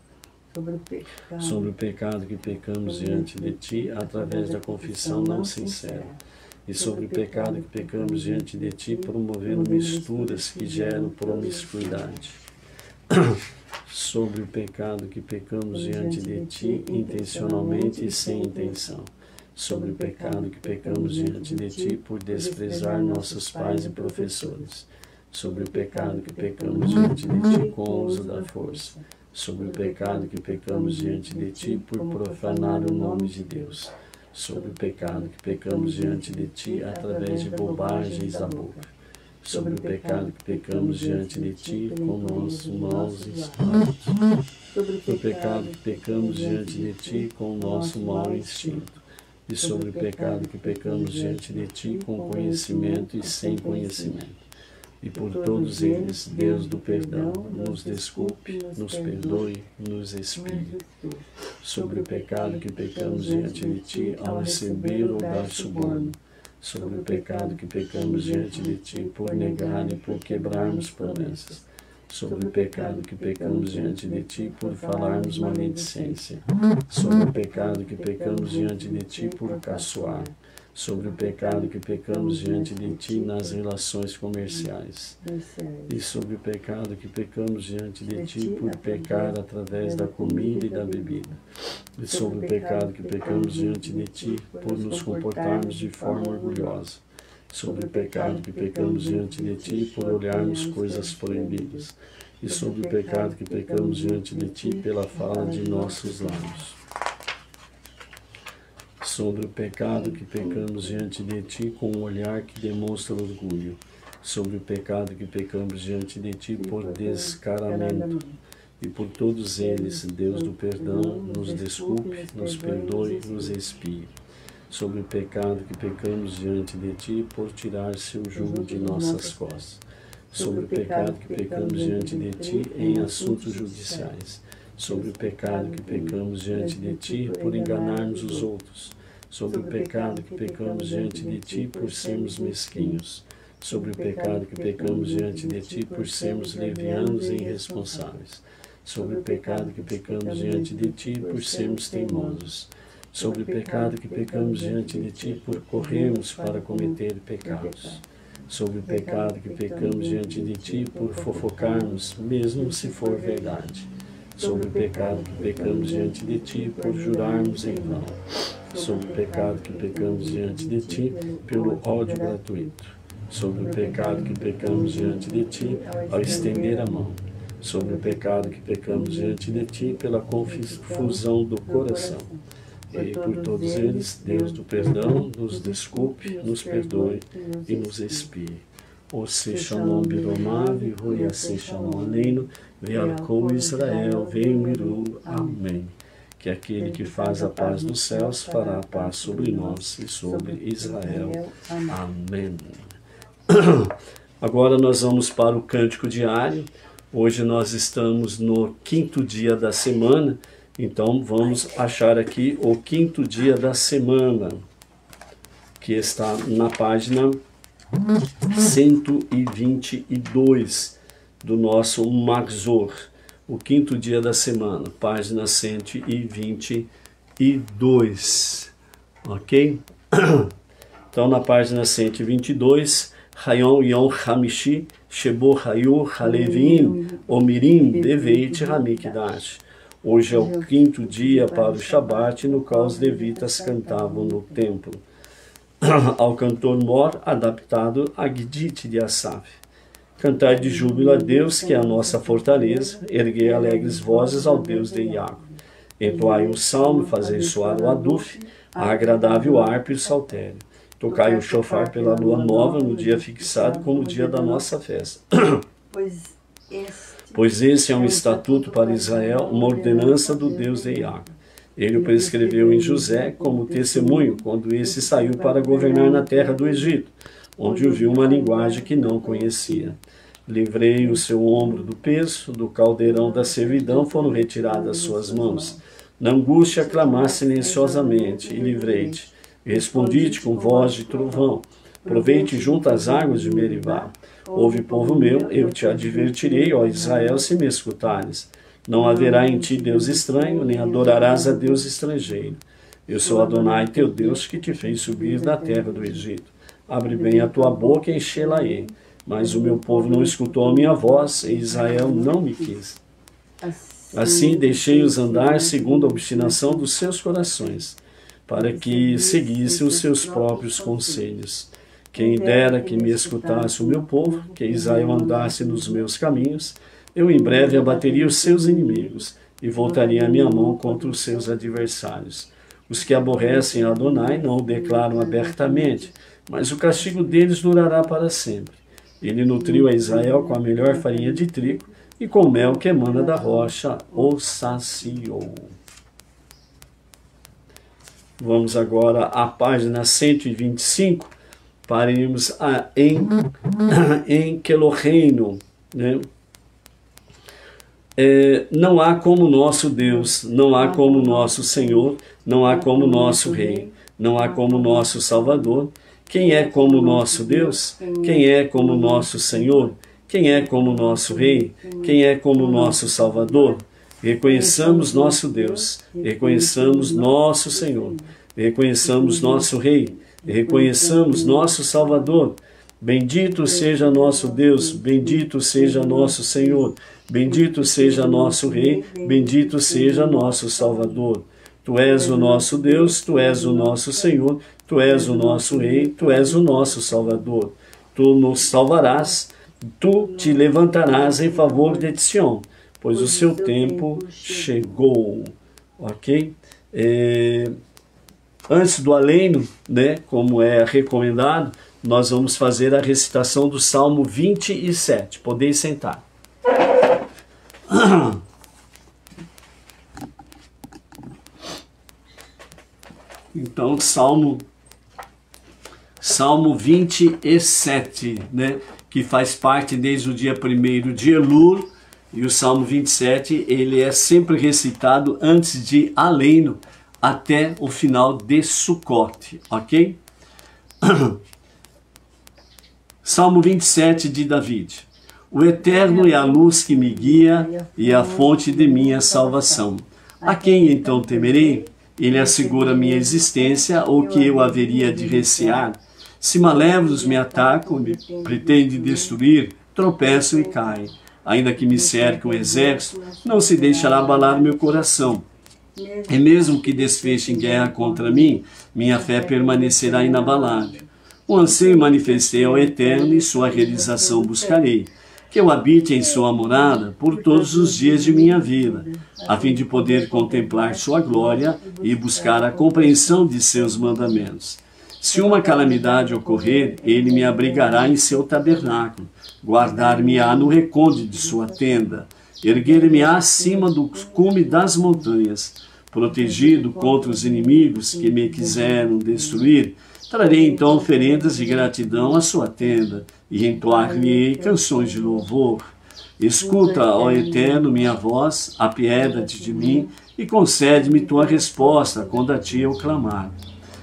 Sobre o pecado que pecamos diante de ti, através da confissão não sincera. E sobre o pecado que pecamos diante de ti, promovendo misturas que geram promiscuidade. Sobre o pecado que pecamos diante de ti, intencionalmente e sem intenção. Sobre o pecado que pecamos diante de ti, por desprezar nossos pais e professores. Sobre o pecado que pecamos diante de ti, com o uso da força. Sobre o pecado que pecamos diante de ti, por profanar o nome de Deus. Sobre o pecado que pecamos diante de ti, através de bobagens da boca. Sobre o pecado que pecamos diante de ti, com nossos maus espíritos. Sobre o pecado que pecamos diante de ti, com o nosso mau instinto. E sobre o pecado que pecamos diante de ti, com conhecimento e sem conhecimento. E por todos eles, Deus do perdão, nos desculpe, nos perdoe, nos expie. Sobre o pecado que pecamos diante de ti, ao receber ou dar suborno. Sobre o pecado que pecamos diante de ti, por negar e por quebrarmos promessas. Sobre o pecado que pecamos diante de ti, por falarmos maledicência. Sobre o pecado que pecamos diante de ti, por caçoar. Sobre o pecado que pecamos diante de ti nas relações comerciais. E sobre o pecado que pecamos diante de ti por pecar através da comida e da bebida. E sobre o pecado que pecamos diante de ti por nos comportarmos de forma orgulhosa. Sobre o pecado que pecamos diante de ti por olharmos coisas proibidas. E sobre o pecado que pecamos diante de ti pela fala de nossos lábios. Sobre o pecado que pecamos diante de ti com um olhar que demonstra orgulho. Sobre o pecado que pecamos diante de ti por descaramento. E por todos eles, Deus do perdão, nos desculpe, nos perdoe, nos expie. Sobre o pecado que pecamos diante de ti por tirar seu jugo de nossas costas. Sobre o pecado que pecamos diante de ti em assuntos judiciais. Sobre o pecado que pecamos diante de ti por enganarmos os outros. Sobre o pecado que pecamos diante de ti por sermos mesquinhos. Sobre o pecado que pecamos diante de ti por sermos levianos e irresponsáveis. Sobre o pecado que pecamos diante de ti por sermos teimosos. Sobre o pecado que pecamos diante de ti por corrermos para cometer pecados. Sobre o pecado que pecamos diante de ti por fofocarmos, mesmo se for verdade. Sobre o pecado que pecamos diante de ti por jurarmos em vão. Sobre o pecado que pecamos diante de ti pelo ódio gratuito. Sobre o pecado que pecamos diante de ti ao estender a mão. Sobre o pecado que pecamos diante de ti pela confusão do coração. E por todos eles, Deus do perdão, nos desculpe, nos perdoe e nos expie. Ose Shalom Biromav, Rui Ase Shalom Aleinu, Ve'alkol Israel, Ve'emiru. Amém. que aquele que faz a paz dos céus fará a paz sobre nós e sobre Israel. Amém. Agora nós vamos para o cântico diário. Hoje nós estamos no 5º dia da semana, então vamos achar aqui o 5º dia da semana, que está na página 122 do nosso Magzor. O 5º dia da semana, página 122, ok? Então, na página 122, Hayom Yom Hamishi, Shebo Hayu Halevim, Omirim, Deveit Hamikdash. Hoje é o 5º dia para o Shabat, no qual os levitas cantavam no templo. Ao cantor mor, adaptado a Gidit de Asaf. Cantai de júbilo a Deus, que é a nossa fortaleza, erguei alegres vozes ao Deus de Iago. Entoai um salmo, fazei soar o aduf, a agradável harpa e o saltério. Tocai o shofar pela lua nova no dia fixado como o dia da nossa festa. Pois esse é um estatuto para Israel, uma ordenança do Deus de Iago. Ele o prescreveu em José como testemunho quando esse saiu para governar na terra do Egito, onde ouviu uma linguagem que não conhecia. Livrei o seu ombro do peso, do caldeirão da servidão foram retiradas suas mãos. Na angústia clamar silenciosamente, e livrei-te. Respondi-te com voz de trovão. Provei-te junto às águas de Meribá. Ouve, povo meu, eu te advertirei, ó Israel, se me escutares. Não haverá em ti Deus estranho, nem adorarás a Deus estrangeiro. Eu sou Adonai, teu Deus, que te fez subir da terra do Egito. Abre bem a tua boca e enchê-la-ei. Mas o meu povo não escutou a minha voz, e Israel não me quis. Assim deixei-os andar segundo a obstinação dos seus corações, para que seguissem os seus próprios conselhos. Quem dera que me escutasse o meu povo, que Israel andasse nos meus caminhos, eu em breve abateria os seus inimigos, e voltaria a minha mão contra os seus adversários. Os que aborrecem a Adonai não o declaram abertamente, mas o castigo deles durará para sempre. Ele nutriu a Israel com a melhor farinha de trigo, e com o mel que emana da rocha o saciou. Vamos agora à página 125, para irmos em Keloheinu, né? Não há como nosso Deus, não há como nosso Senhor, não há como nosso Rei, não há como nosso Salvador. Quem é como nosso Deus? Quem é como nosso Senhor? Quem é como nosso Rei? Quem é como nosso Salvador? Reconheçamos nosso Deus, reconheçamos nosso Senhor, reconheçamos nosso Rei, reconheçamos nosso Salvador. Bendito seja nosso Deus, bendito seja nosso Senhor, bendito seja nosso Rei, bendito seja nosso Salvador. Tu és o nosso Deus, tu és o nosso Senhor, tu és o nosso Rei, tu és o nosso Salvador. Tu nos salvarás, tu te levantarás em favor de Sião, pois o seu tempo chegou. Ok? Antes do aleno, né, como é recomendado, nós vamos fazer a recitação do Salmo 27. Podeis sentar. Então, Salmo 27, né, que faz parte desde o dia 1º de Elul, e o Salmo 27, ele é sempre recitado antes de aleno, até o final de Sukkot, ok? Salmo 27 de David. O Eterno é a luz que me guia e a fonte de minha salvação. A quem então temerei? Ele assegura minha existência, ou que eu haveria de recear? Se malévolos me atacam, me pretendem destruir, tropeço e caio. Ainda que me cerque um exército, não se deixará abalar meu coração. E mesmo que desfechem guerra contra mim, minha fé permanecerá inabalável. O anseio manifestei ao Eterno e sua realização buscarei. Que eu habite em sua morada por todos os dias de minha vida, a fim de poder contemplar sua glória e buscar a compreensão de seus mandamentos. Se uma calamidade ocorrer, ele me abrigará em seu tabernáculo, guardar-me-á no recôndito de sua tenda, erguer-me-á acima do cume das montanhas, protegido contra os inimigos que me quiseram destruir, trarei então oferendas de gratidão à sua tenda e entoar-lhe canções de louvor. Escuta, ó Eterno, minha voz, apieda-te de mim e concede-me tua resposta quando a ti eu clamar.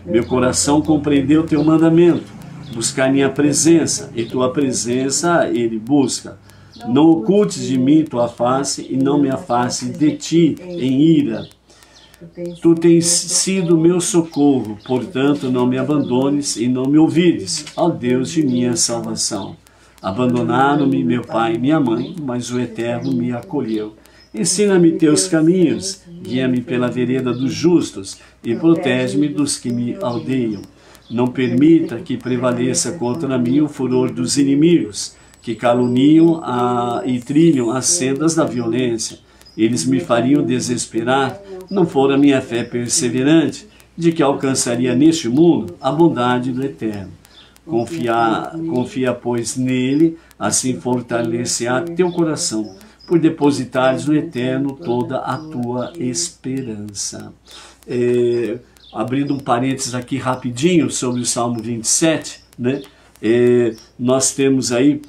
Meu coração compreendeu teu mandamento, buscar minha presença, e tua presença ele busca. Não ocultes de mim tua face e não me afaste de ti em ira. Tu tens sido meu socorro, portanto não me abandones e não me ouvides, ó Deus de minha salvação. Abandonaram-me meu pai e minha mãe, mas o Eterno me acolheu. Ensina-me teus caminhos, guia-me pela vereda dos justos e protege-me dos que me odeiam. Não permita que prevaleça contra mim o furor dos inimigos, que caluniam e trilham as sendas da violência. Eles me fariam desesperar, não fora minha fé perseverante, de que alcançaria neste mundo a bondade do Eterno. Confia, pois, nele, assim fortalecerá teu coração, por depositares no Eterno toda a tua esperança. Abrindo um parênteses aqui rapidinho sobre o Salmo 27, né? Nós temos aí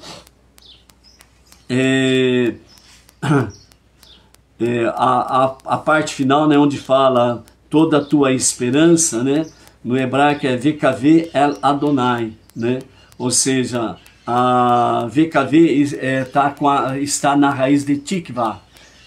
a parte final, né, onde fala toda a tua esperança, né? No hebraico é VKV El Adonai, né? Ou seja, a VKV está na raiz de Tikva,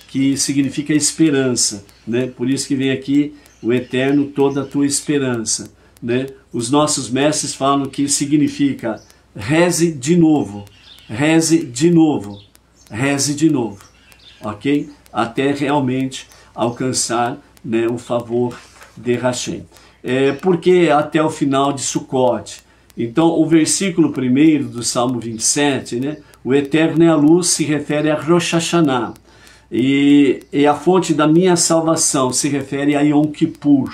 que significa esperança, né? Por isso que vem aqui o Eterno, toda a tua esperança, né? Os nossos mestres falam que significa reze de novo, reze de novo, reze de novo, ok? Até realmente alcançar, né, o favor de Hashem. Porque até o final de Sukkot. Então, o versículo 1 do Salmo 27, né, o Eterno é a luz, se refere a Rosh Hashanah. E a fonte da minha salvação se refere a Yom Kippur.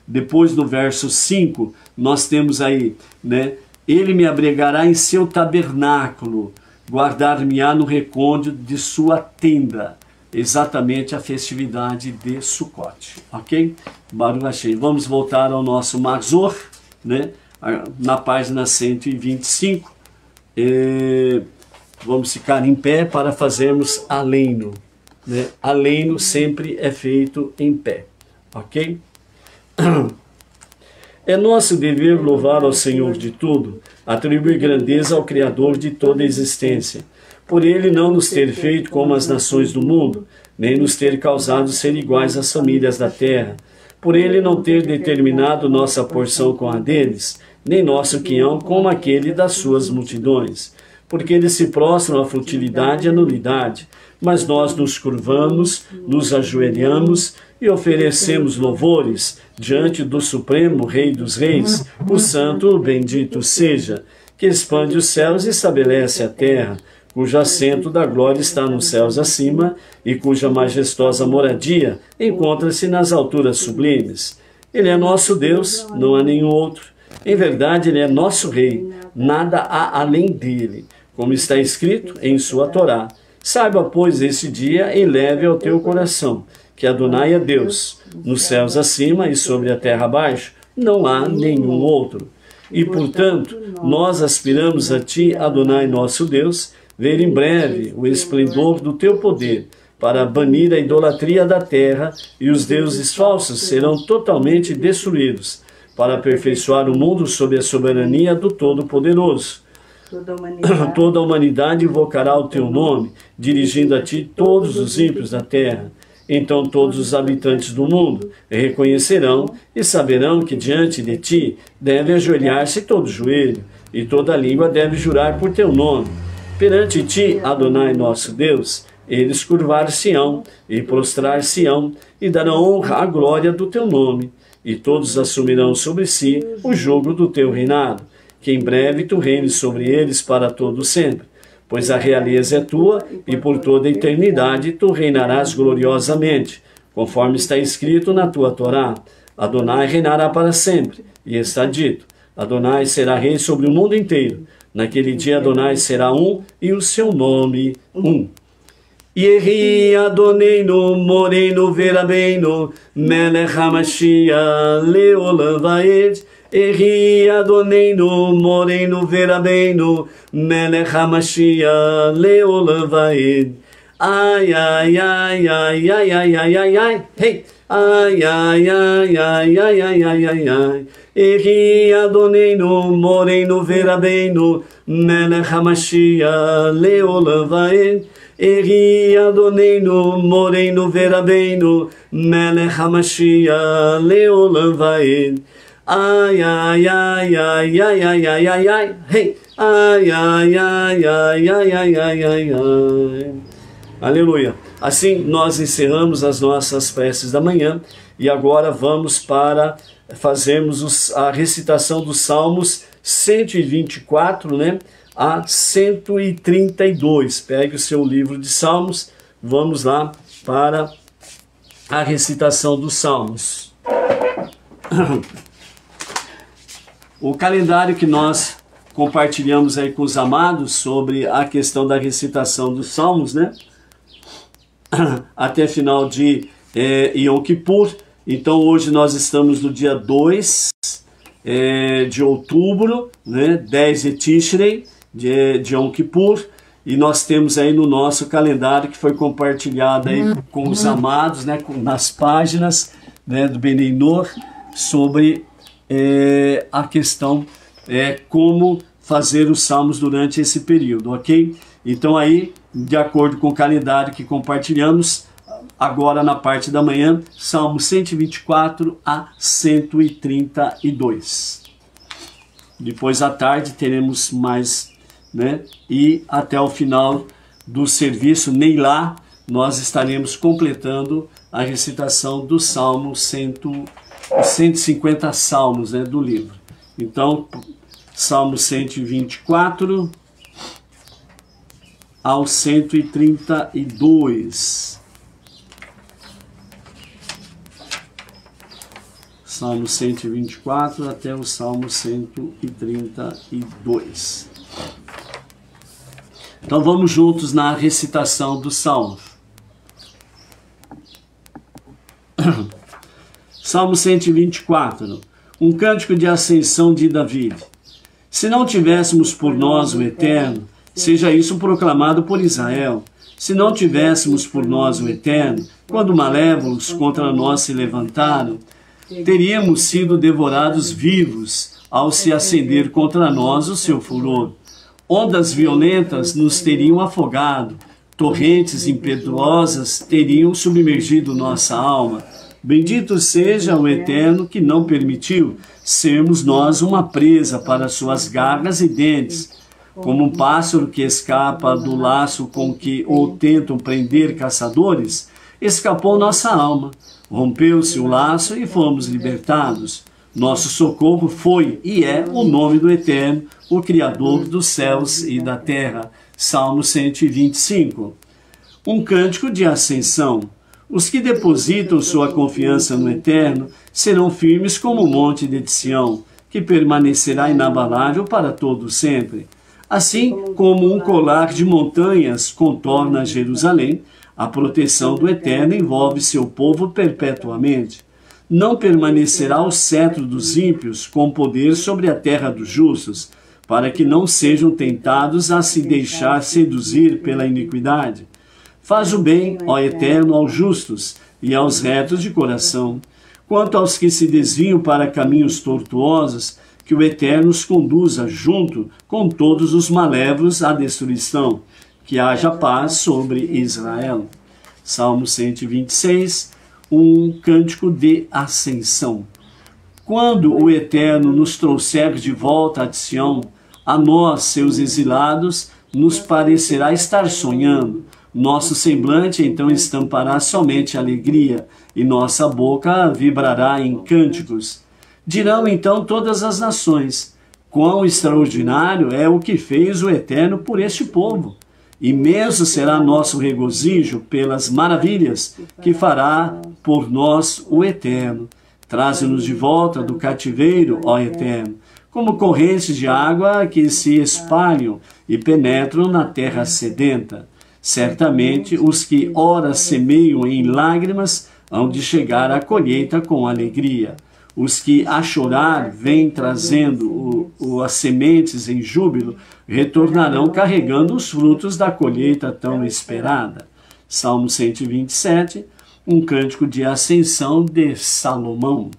Depois, no verso 5, nós temos aí, né, ele me abrigará em seu tabernáculo, guardar-me-á no recôndito de sua tenda. Exatamente a festividade de Sukkot, ok? Baruch Hashem. Vamos voltar ao nosso Mazor, né? Na página 125. Vamos ficar em pé para fazermos Aleino, né? Aleino sempre é feito em pé, ok? É nosso dever louvar ao Senhor de tudo, atribuir grandeza ao Criador de toda a existência, por ele não nos ter feito como as nações do mundo, nem nos ter causado ser iguais às famílias da terra, por ele não ter determinado nossa porção com a deles, nem nosso quinhão como aquele das suas multidões, porque eles se prostram à futilidade e à nulidade, mas nós nos curvamos, nos ajoelhamos e oferecemos louvores diante do Supremo Rei dos Reis, o Santo, o bendito seja, que expande os céus e estabelece a terra, cujo assento da glória está nos céus acima e cuja majestosa moradia encontra-se nas alturas sublimes. Ele é nosso Deus, não há nenhum outro. Em verdade, ele é nosso Rei, nada há além dele, como está escrito em sua Torá. Saiba, pois, esse dia e leve ao teu coração, que Adonai é Deus, nos céus acima e sobre a terra abaixo, não há nenhum outro. E, portanto, nós aspiramos a ti, Adonai nosso Deus, ver em breve o esplendor do teu poder, para banir a idolatria da terra, e os deuses falsos serão totalmente destruídos, para aperfeiçoar o mundo sob a soberania do Todo-Poderoso. Toda a humanidade invocará o teu nome, dirigindo a ti todos os ímpios da terra. Então todos os habitantes do mundo reconhecerão e saberão que diante de ti deve ajoelhar-se todo joelho, e toda língua deve jurar por teu nome. Perante ti, Adonai nosso Deus, eles curvar-se-ão e prostrar-se-ão e darão honra à glória do teu nome, e todos assumirão sobre si o jugo do teu reinado, que em breve tu reines sobre eles para todo sempre, pois a realeza é tua e por toda a eternidade tu reinarás gloriosamente, conforme está escrito na tua Torá. Adonai reinará para sempre, e está dito, Adonai será rei sobre o mundo inteiro. Naquele dia Adonai será um e o seu nome um. Yehi Adoneinu Moreinu Verabeinu Melech HaMashiach Leolam Vaed. Yehi Adoneinu Moreinu Verabeinu Melech HaMashiach Leolam Vaed. Ai, ai, ai, ai, ai, ai, ai, ai, ai, hey. Ai, ai, ai, ai, ai, ai, ai, ai, ai. Yehi Adoneinu Moreinu Verabeinu Melech HaMashiach Leolam Vaed. Yehi Adoneinu Moreinu Verabeinu Melech HaMashiach Leolam Vaed. Ai, ai, ai, ai, ai, ai, ai, ai, ai, hey. Ai, ai, ai, ai, ai, ai, ai, ai, ai. Aleluia. Assim nós encerramos as nossas preces da manhã e agora vamos para fazermos a recitação dos Salmos 124, né, a 132. Pegue o seu livro de Salmos, vamos lá para a recitação dos Salmos. O calendário que nós compartilhamos aí com os amados sobre a questão da recitação dos Salmos, né, até final de Yom Kippur. Então hoje nós estamos no dia 2 de outubro, né, 10 de Tishrei, de Yom Kippur, e nós temos aí no nosso calendário que foi compartilhado aí com os amados, né, nas páginas, né, do Benei Noor, sobre a questão como fazer os salmos durante esse período, ok? Então aí, de acordo com o calendário que compartilhamos, agora na parte da manhã, Salmo 124 a 132. Depois à tarde teremos mais, né? E até o final do serviço, nem lá, nós estaremos completando a recitação do Salmo os 150 salmos, né, do livro. Então, Salmo 124 ao 132. Salmo 124 até o Salmo 132. Então vamos juntos na recitação do Salmo. Salmo 124, um cântico de ascensão de Davi. Se não tivéssemos por nós o Eterno, seja isso proclamado por Israel. Se não tivéssemos por nós o Eterno, quando malévolos contra nós se levantaram, teríamos sido devorados vivos ao se acender contra nós o seu furor. Ondas violentas nos teriam afogado, torrentes impetuosas teriam submergido nossa alma. Bendito seja o Eterno que não permitiu sermos nós uma presa para suas garras e dentes. Como um pássaro que escapa do laço com que o tentam prender caçadores, escapou nossa alma. Rompeu-se o laço e fomos libertados. Nosso socorro foi e é o nome do Eterno, o Criador dos céus e da terra. Salmo 125. Um cântico de ascensão. Os que depositam sua confiança no Eterno serão firmes como o monte de Sião, que permanecerá inabalável para todo sempre. Assim como um colar de montanhas contorna Jerusalém, a proteção do Eterno envolve seu povo perpetuamente. Não permanecerá o cetro dos ímpios com poder sobre a terra dos justos, para que não sejam tentados a se deixar seduzir pela iniquidade. Faz o bem, ó Eterno, aos justos e aos retos de coração. Quanto aos que se desviam para caminhos tortuosos, que o Eterno os conduza junto com todos os malévolos à destruição. Que haja paz sobre Israel. Salmo 126, um cântico de ascensão. Quando o Eterno nos trouxer de volta a Sião, a nós, seus exilados, nos parecerá estar sonhando. Nosso semblante então estampará somente alegria, e nossa boca vibrará em cânticos. Dirão então todas as nações: quão extraordinário é o que fez o Eterno por este povo! Imenso será nosso regozijo pelas maravilhas que fará por nós o Eterno. Traze-nos de volta do cativeiro, ó Eterno, como correntes de água que se espalham e penetram na terra sedenta. Certamente os que ora semeiam em lágrimas hão de chegar à colheita com alegria. Os que a chorar vêm trazendo as sementes em júbilo, retornarão carregando os frutos da colheita tão esperada. Salmo 127, um cântico de ascensão de Salomão.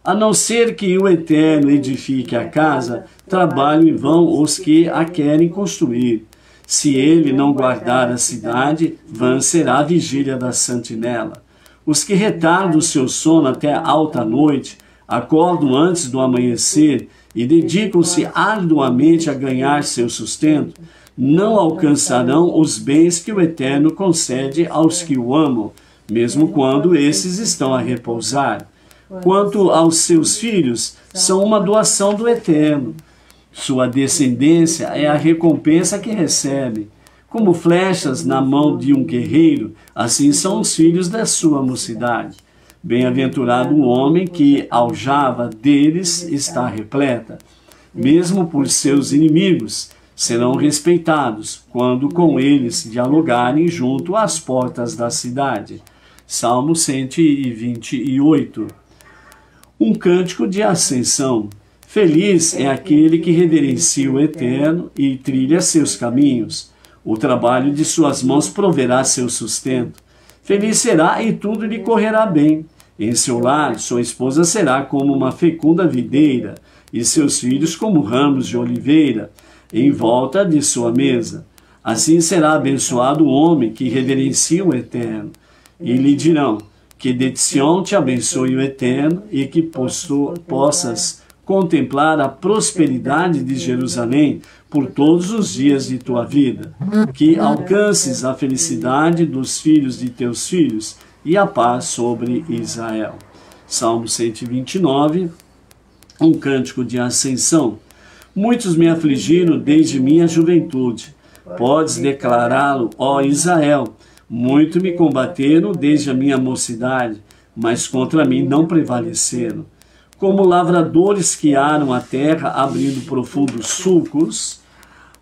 A não ser que o Eterno edifique a casa, trabalham em vão os que a querem construir. Se ele não guardar a cidade, vã será a vigília da sentinela. Os que retardam o seu sono até alta noite, acordam antes do amanhecer e dedicam-se arduamente a ganhar seu sustento, não alcançarão os bens que o Eterno concede aos que o amam, mesmo quando esses estão a repousar. Quanto aos seus filhos, são uma doação do Eterno. Sua descendência é a recompensa que recebe. Como flechas na mão de um guerreiro, assim são os filhos da sua mocidade. Bem-aventurado o homem que a aljava deles está repleta. Mesmo por seus inimigos, serão respeitados quando com eles dialogarem junto às portas da cidade. Salmo 128. Um cântico de ascensão. Feliz é aquele que reverencia o Eterno e trilha seus caminhos. O trabalho de suas mãos proverá seu sustento. Feliz será e tudo lhe correrá bem. Em seu lar, sua esposa será como uma fecunda videira, e seus filhos como ramos de oliveira, em volta de sua mesa. Assim será abençoado o homem que reverencia o Eterno. E lhe dirão, que de Sião te abençoe o Eterno, e que possas contemplar a prosperidade de Jerusalém por todos os dias de tua vida. Que alcances a felicidade dos filhos de teus filhos, e a paz sobre Israel. Salmo 129, um cântico de ascensão. Muitos me afligiram desde minha juventude. Podes declará-lo, ó Israel. Muito me combateram desde a minha mocidade, mas contra mim não prevaleceram. Como lavradores que aram a terra, abrindo profundos sulcos,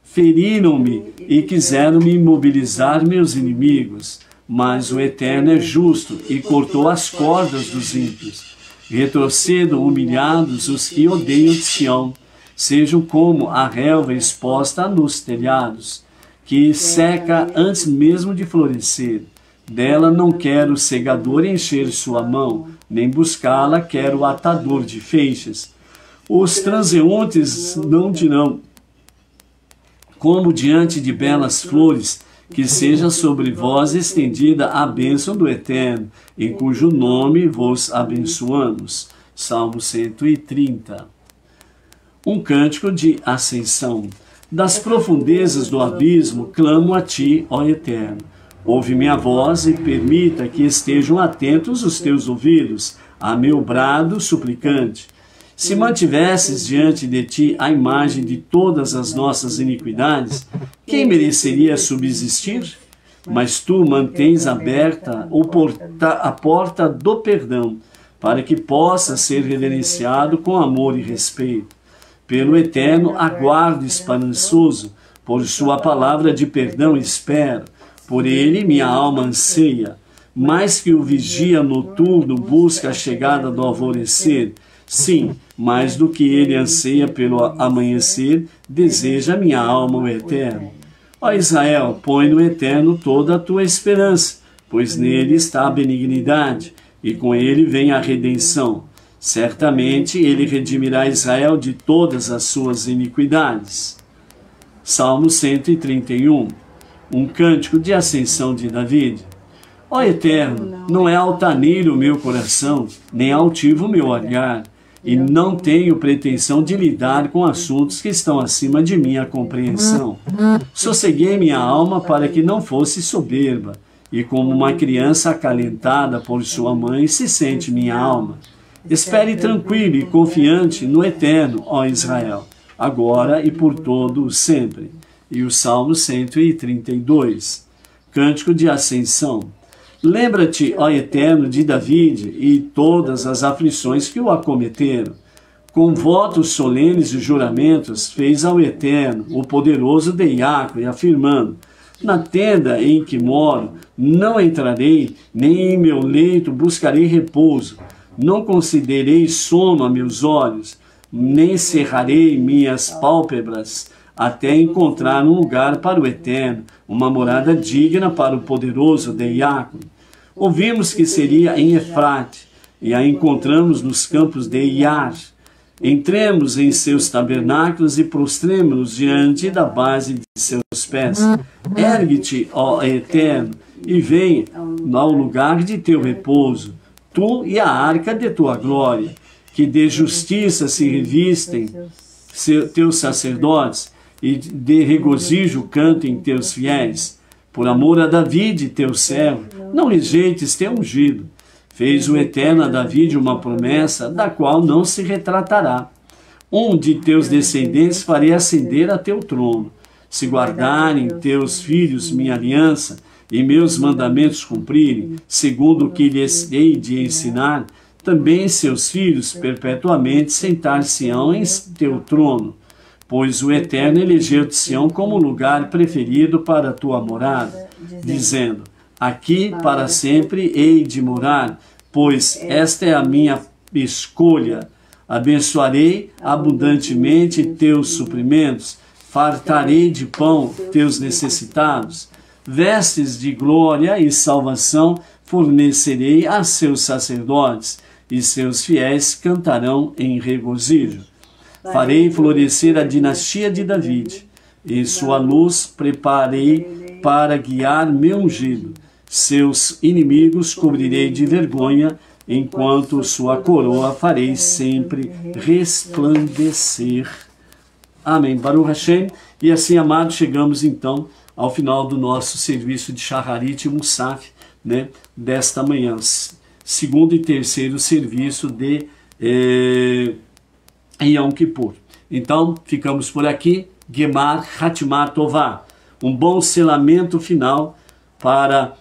feriram-me e quiseram-me imobilizar meus inimigos. Mas o Eterno é justo e cortou as cordas dos ímpios. Retrocedam humilhados os que odeiam Sião. Sejam como a relva exposta nos telhados, que seca antes mesmo de florescer. Dela não quero o segador encher sua mão, nem buscá-la quero o atador de feixes. Os transeuntes não dirão, como diante de belas flores, que seja sobre vós estendida a bênção do Eterno, em cujo nome vos abençoamos. Salmo 130. Um cântico de ascensão. Das profundezas do abismo clamo a ti, ó Eterno. Ouve minha voz e permita que estejam atentos os teus ouvidos a meu brado suplicante. Se mantivesses diante de ti a imagem de todas as nossas iniquidades, quem mereceria subsistir? Mas tu mantens aberta a porta do perdão, para que possa ser reverenciado com amor e respeito. Pelo Eterno aguardo esperançoso, por sua palavra de perdão espero. Por ele minha alma anseia, mais que o vigia noturno busca a chegada do alvorecer. Sim, mais do que ele anseia pelo amanhecer, deseja minha alma o Eterno. Ó Israel, põe no Eterno toda a tua esperança, pois nele está a benignidade, e com ele vem a redenção. Certamente ele redimirá Israel de todas as suas iniquidades. Salmo 131, um cântico de ascensão de David. Ó Eterno, não é altaneiro o meu coração, nem altivo o meu olhar, e não tenho pretensão de lidar com assuntos que estão acima de minha compreensão. Sosseguei minha alma para que não fosse soberba, e como uma criança acalentada por sua mãe se sente minha alma. Espere tranquilo e confiante no Eterno, ó Israel, agora e por todo o sempre. E o Salmo 132, cântico de ascensão. Lembra-te, ó Eterno, de David e todas as aflições que o acometeram. Com votos solenes e juramentos fez ao Eterno, o poderoso de Iacre, afirmando, Na tenda em que moro não entrarei, nem em meu leito buscarei repouso. Não considerei sono a meus olhos, nem cerrarei minhas pálpebras, até encontrar um lugar para o Eterno, uma morada digna para o poderoso Diácono. Ouvimos que seria em Efrate, e a encontramos nos campos de Iar. Entremos em seus tabernáculos e prostremos-nos diante da base de seus pés. Ergue-te, ó Eterno, e vem ao lugar de teu repouso, tu e a arca de tua glória, que de justiça se revistem teus sacerdotes, e de regozijo cantem teus fiéis. Por amor a David, teu servo, não rejeites teu ungido. Fez o Eterno a David uma promessa, da qual não se retratará. Um de teus descendentes farei ascender a teu trono. Se guardarem teus filhos minha aliança, e meus mandamentos cumprirem, segundo o que lhes hei de ensinar, também seus filhos perpetuamente sentar-se-ão em teu trono. Pois o Eterno elegeu-te Sião como lugar preferido para a tua morada, dizendo, aqui para sempre hei de morar, pois esta é a minha escolha. Abençoarei abundantemente teus suprimentos, fartarei de pão teus necessitados. Vestes de glória e salvação fornecerei a seus sacerdotes, e seus fiéis cantarão em regozijo. Farei florescer a dinastia de David, e sua luz preparei para guiar meu ungido. Seus inimigos cobrirei de vergonha, enquanto sua coroa farei sempre resplandecer. Amém. Baruch Hashem. E assim, amados, chegamos então ao final do nosso serviço de Shacharit e Musaf, né, desta manhã. Segundo e terceiro serviço de Yom Kippur. Então, ficamos por aqui. Gemar Hatimah Tová. Um bom selamento final para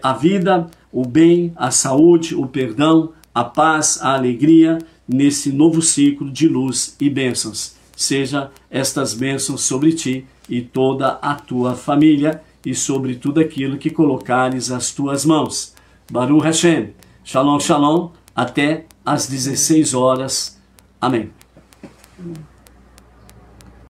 a vida, o bem, a saúde, o perdão, a paz, a alegria, nesse novo ciclo de luz e bênçãos. Seja estas bênçãos sobre ti e toda a tua família e sobre tudo aquilo que colocares as tuas mãos. Baruch Hashem. Shalom, shalom. Até às 16 horas. Amém.